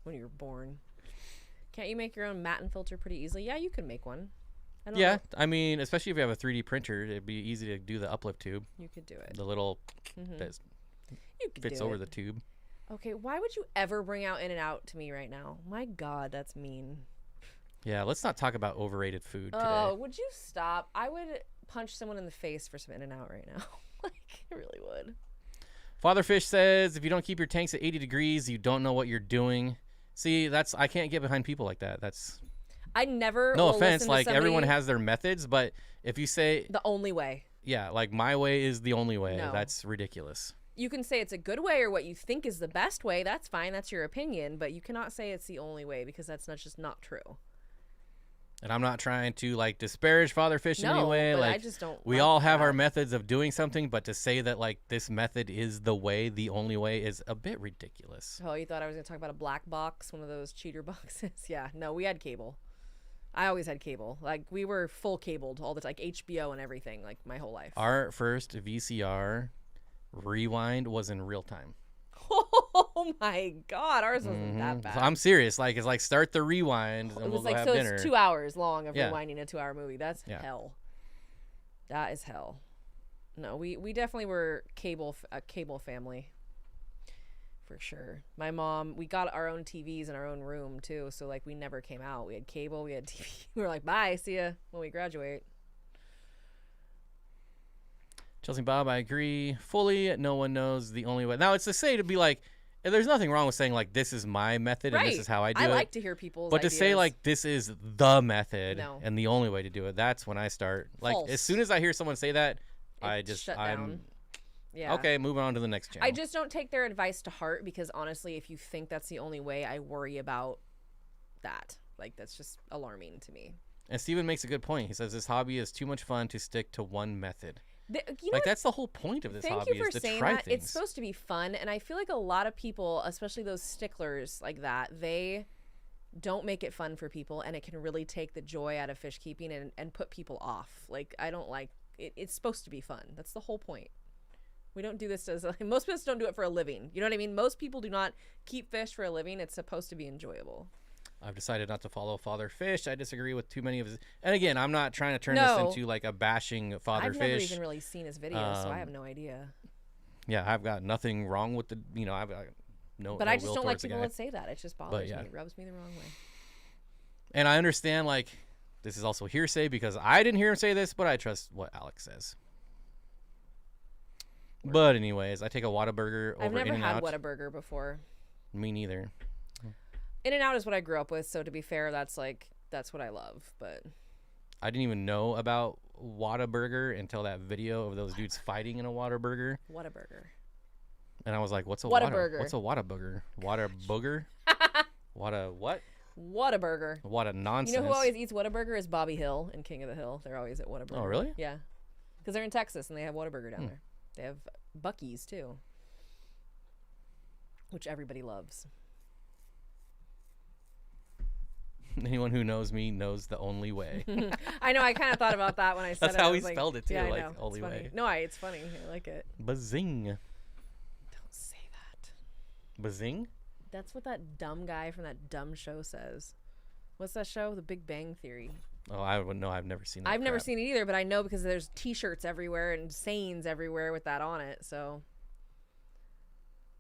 When you were born. Can't you make your own Matten filter pretty easily? Yeah, you can make one. I mean, especially if you have a 3D printer, it'd be easy to do the uplift tube. You could do it. The little that fits over the tube. Okay, why would you ever bring out In-N-Out to me right now? My God, that's mean. Yeah, let's not talk about overrated food today. Oh, would you stop? I would punch someone in the face for some In-N-Out right now. Like, I really would. Fatherfish says, if you don't keep your tanks at 80 degrees, you don't know what you're doing. See, I can't get behind people like that. I never. No offense, like everyone has their methods, but if you say the only way. Yeah, like my way is the only way. No. That's ridiculous. You can say it's a good way or what you think is the best way. That's fine. That's your opinion, but you cannot say it's the only way because that's just not true. And I'm not trying to like disparage fatherfish in any way. But like I just don't. We all have our methods of doing something, but to say that like this method is the way, the only way, is a bit ridiculous. Oh, you thought I was gonna talk about a black box, one of those cheater boxes? Yeah, no, we had cable. I always had cable. Like we were full cabled all the time, like HBO and everything, like my whole life. Our first VCR rewind was in real time. Oh my God, ours wasn't that bad. I'm serious. Like it's like start the rewind and we'll go have dinner. It's 2 hours long of rewinding a 2-hour movie. That's hell. That is hell. No, we definitely were a cable family. For sure. My mom, we got our own TVs in our own room too, so like we never came out. We had cable, we had TV. We were like, bye, see ya when we graduate. Chelsea Bob, I agree fully. No one knows the only way. Now, it's to say to be like, there's nothing wrong with saying like this is my method and this is how I do it. I like to hear people's But ideas. to say like this is the method No. and the only way to do it, that's when I start. Like as soon as I hear someone say that, I'm down. Yeah. Okay, moving on to the next channel. I just don't take their advice to heart because honestly, if you think that's the only way, I worry about that. Like that's just alarming to me. And Steven makes a good point. He says this hobby is too much fun to stick to one method. You know that's the whole point of this hobby. Thank you for is to saying try that. things. It's supposed to be fun, and I feel like a lot of people, especially those sticklers like that, they don't make it fun for people, and it can really take the joy out of fish keeping and put people off. Like, I don't like it. It's supposed to be fun. That's the whole point. We don't do this as most of us don't do it for a living. You know what I mean? Most people do not keep fish for a living. It's supposed to be enjoyable. I've decided not to follow Father Fish. I disagree with too many of his. And again, I'm not trying to turn this into like a bashing Father I've Fish. never even really seen his videos, so I have no idea. Yeah, I've got nothing wrong with the, I've got no. But no I just will don't like towards the people guy. that say that. It just bothers yeah. me. It rubs me the wrong way. And I understand, like, this is also hearsay because I didn't hear him say this, but I trust what Alex says. But anyways, I take a Whataburger over I've never In-N-Out. had Whataburger before. Me neither. In-N-Out is what I grew up with, so to be fair, that's what I love. But I didn't even know about Whataburger until that video of those dudes fighting in a Whataburger. Whataburger. And I was like, what's a Whataburger? What's a Whataburger? Whataburger? Whata what? Whataburger. What a nonsense. You know who always eats Whataburger is Bobby Hill and King of the Hill. They're always at Whataburger. Oh, really? Yeah. Because they're in Texas and they have Whataburger down there. They have Buc-ee's too, which everybody loves. Anyone who knows me knows the only way. I know. I kind of thought about that when I said That's it. how I he was spelled it, too, Yeah, I like, know. only It's funny. way. No, it's funny. I like it. Bazing. Don't say that. Bazing? That's what that dumb guy from that dumb show says. What's that show? The Big Bang Theory. Oh, I would know. I've never seen that. I've never crap. seen it either, but I know because there's T-shirts everywhere and sayings everywhere with that on it. So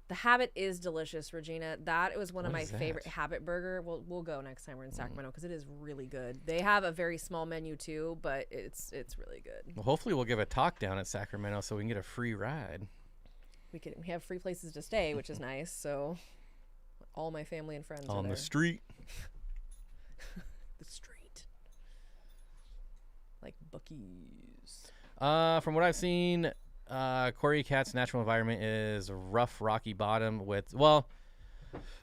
the Habit is delicious, Regina. That was one of What my is that? favorite Habit Burger. We'll go next time we're in Sacramento because it is really good. They have a very small menu too, but it's really good. Well, hopefully we'll give a talk down at Sacramento so we can get a free ride. We have free places to stay, which is nice. So all my family and friends are On there. the street. The street. Like Buc-ee's. From what I've seen, Corey Cat's natural environment is rough, rocky bottom with, well,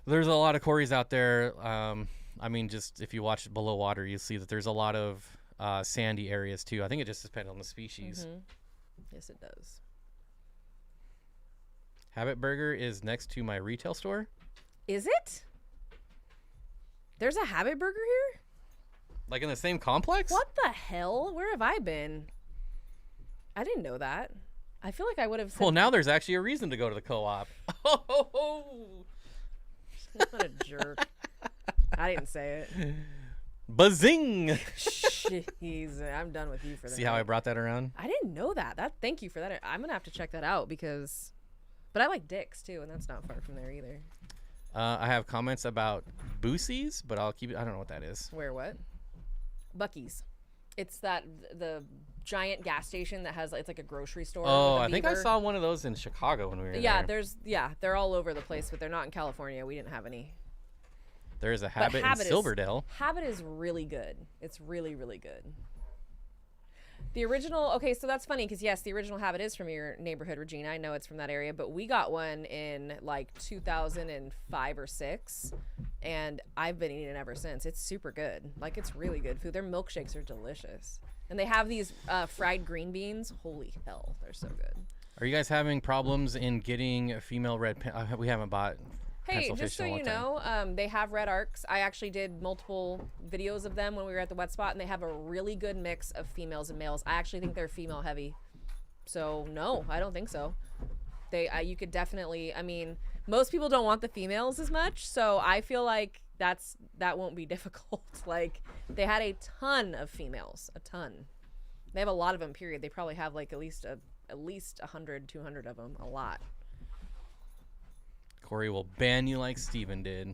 there's a lot of Corys out there. I mean, just if you watch below water, you see that there's a lot of sandy areas too. I think it just depends on the species. Mm-hmm. Yes, it does. Habit Burger is next to my retail store. Is it? There's a Habit Burger here? Like in the same complex? What the hell? Where have I been? I didn't know that. I feel like I would have said. Well, now there's actually a reason to go to the co-op. What a jerk. I didn't say it. Bazing! Jeez, I'm done with you for that. See how I brought that around? I didn't know that. Thank you for that. I'm gonna have to check that out because. But I like Dick's too, and that's not far from there either. I have comments about Boosie's, but I'll keep it. I don't know what that is. Where what? Buc-ee's. It's the giant gas station that has it's like a grocery store. Oh, with a I think I beaver. saw one of those in Chicago when we were there. They're all over the place, but they're not in California. We didn't have any. There is a But Habit in Silverdale. Habit is really good. It's really, really good. The original, okay, so that's funny because yes, the original Habit is from your neighborhood, Regina. I know it's from that area, but we got one in like 2005 or 6, and I've been eating it ever since. It's super good. Like, it's really good food. Their milkshakes are delicious. And they have these fried green beans. Holy hell, they're so good. Are you guys having problems in getting a female red we haven't bought Hey, pencilfish just so in a long you time. know, they have red arcs. I actually did multiple videos of them when we were at the wet spot, and they have a really good mix of females and males. I actually think they're female heavy. So, no, I don't think so. You could definitely, I mean, most people don't want the females as much, so I feel like that won't be difficult. Like, they had a ton of females, a ton. They have a lot of them, period. They probably have like at least 100, 200 of them, a lot. Corey will ban you like Steven did.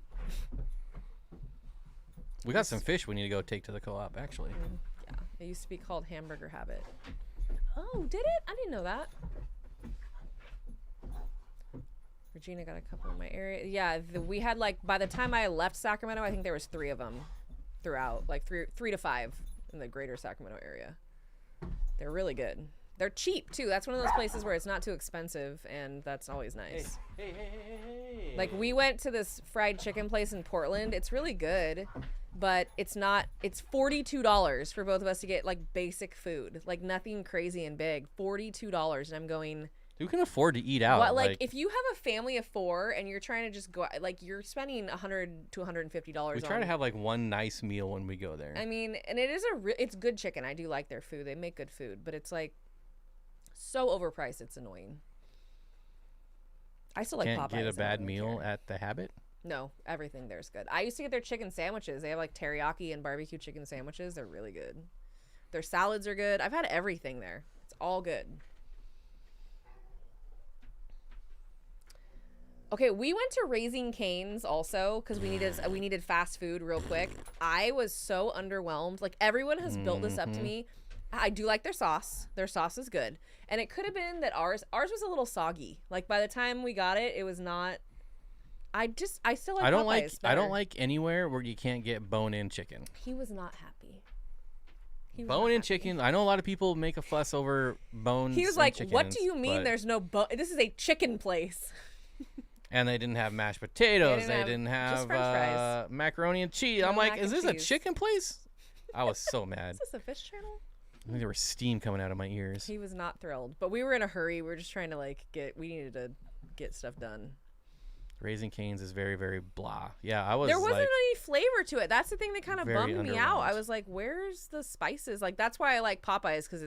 We got some fish we need to go take to the co-op, actually. Yeah, it used to be called Hamburger Habit. Oh, did it? I didn't know that. Regina got a couple in my area. Yeah, we had like, by the time I left Sacramento, I think there was 3 of them throughout, like 3 to 5 in the greater Sacramento area. They're really good. They're cheap too. That's one of those places where it's not too expensive, and that's always nice. Hey. Like, we went to this fried chicken place in Portland. It's really good, but it's $42 for both of us to get like basic food, like nothing crazy and big. $42, and I'm going, Who can afford to eat out? What, like if you have a family of 4 and you're trying to just go, like you're spending $100 to $150. We try to have like one nice meal when we go there. I mean, and it is it's good chicken. I do like their food. They make good food, but it's like so overpriced. It's annoying. I still like Popeyes. Can't get a bad meal at the Habit? No, everything there's good. I used to get their chicken sandwiches. They have like teriyaki and barbecue chicken sandwiches. They're really good. Their salads are good. I've had everything there. It's all good. Okay, we went to Raising Cane's also because we needed fast food real quick. I was so underwhelmed. Like everyone has built this up to me. I do like their sauce. Their sauce is good, and it could have been that ours was a little soggy. Like by the time we got it, it was not. I still like. I don't like anywhere where you can't get bone-in chicken. He was not happy. Bone-in chicken. I know a lot of people make a fuss over bones. He was like, "What do you mean? There's no bone? This is a chicken place." And they didn't have mashed potatoes. They didn't have macaroni and cheese. No, I'm like, is this a chicken place? I was so mad. Is this a fish channel? I think there was steam coming out of my ears. He was not thrilled. But we were in a hurry. We were just trying to we needed to get stuff done. Raising Cane's is very, very blah. Yeah, I was. There wasn't any flavor to it. That's the thing that kind of bummed me out. underwhelmed. I was like, where's the spices? Like, that's why I like Popeyes because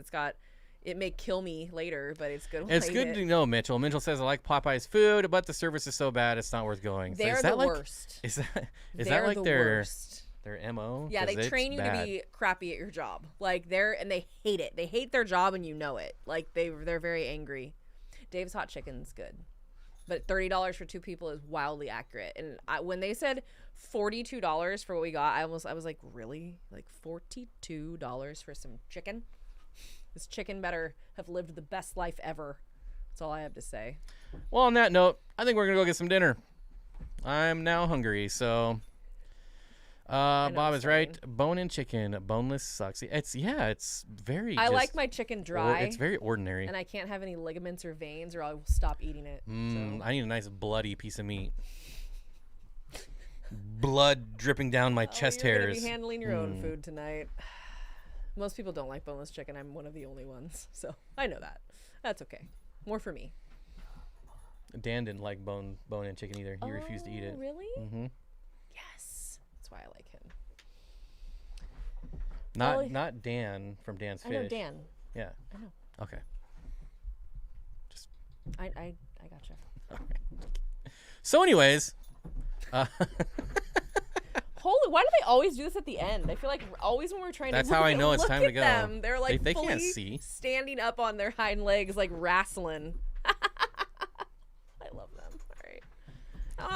it may kill me later, but it's good. It's good to know, Mitchell. Mitchell says, I like Popeye's food, but the service is so bad, it's not worth going. They're the worst. Is that like their MO? Yeah, they train you to be crappy at your job. Like and they hate it. They hate their job and you know it. Like they're very angry. Dave's Hot Chicken's good. But $30 for 2 people is wildly accurate. And when they said $42 for what we got, I was like, really? Like $42 for some chicken? This chicken better have lived the best life ever. That's all I have to say. Well, on that note, I think we're going to go get some dinner. I'm now hungry, so... Bob is right. Bone-in chicken. Boneless sucks. It's very... I like my chicken dry. It's very ordinary. And I can't have any ligaments or veins or I'll stop eating it. So. I need a nice bloody piece of meat. Blood dripping down my chest hairs. You're going to be handling your own food tonight. Most people don't like boneless chicken. I'm one of the only ones. So I know that. That's okay. More for me. Dan didn't like bone-in chicken either. He refused to eat it. Really? Mm-hmm. Yes. That's why I like him. Not Dan from Dan's Fish. I know Dan. Yeah. I know. Okay. I gotcha. Okay. So anyways... Holy, why do they always do this at the end? I feel like always when we're trying That's to how I know it's time to go. Them, they're like they fully can't see. Standing up on their hind legs like wrestling. I love them. All right.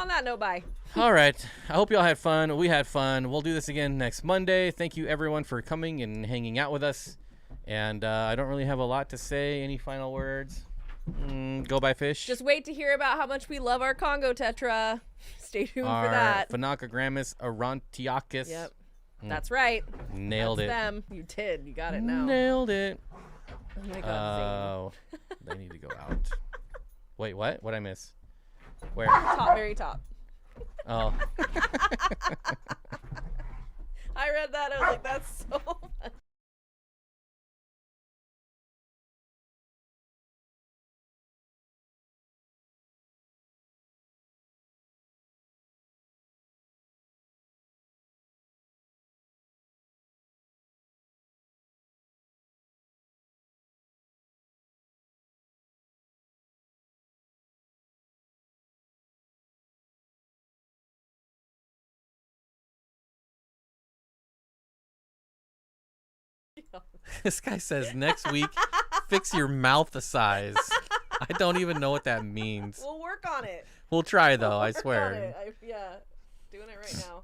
On that note, bye. All right. I hope y'all had fun. We had fun. We'll do this again next Monday. Thank you everyone for coming and hanging out with us. And I don't really have a lot to say. Any final words? Go buy fish. Just wait to hear about how much we love our Congo Tetra. Stay tuned for that. Phenocogrammus aurantiacus. Yep. That's right. Nailed That's it. them. You did. You got it now. Nailed it. Oh my God. They need to go out. Wait, what? What'd I miss? Where? Top, very top. Oh. I read that. I was like, that's so funny. This guy says next week, fix your mouth size. I don't even know what that means. We'll work on it. We'll try though, We'll I work swear. on it. Yeah, doing it right now.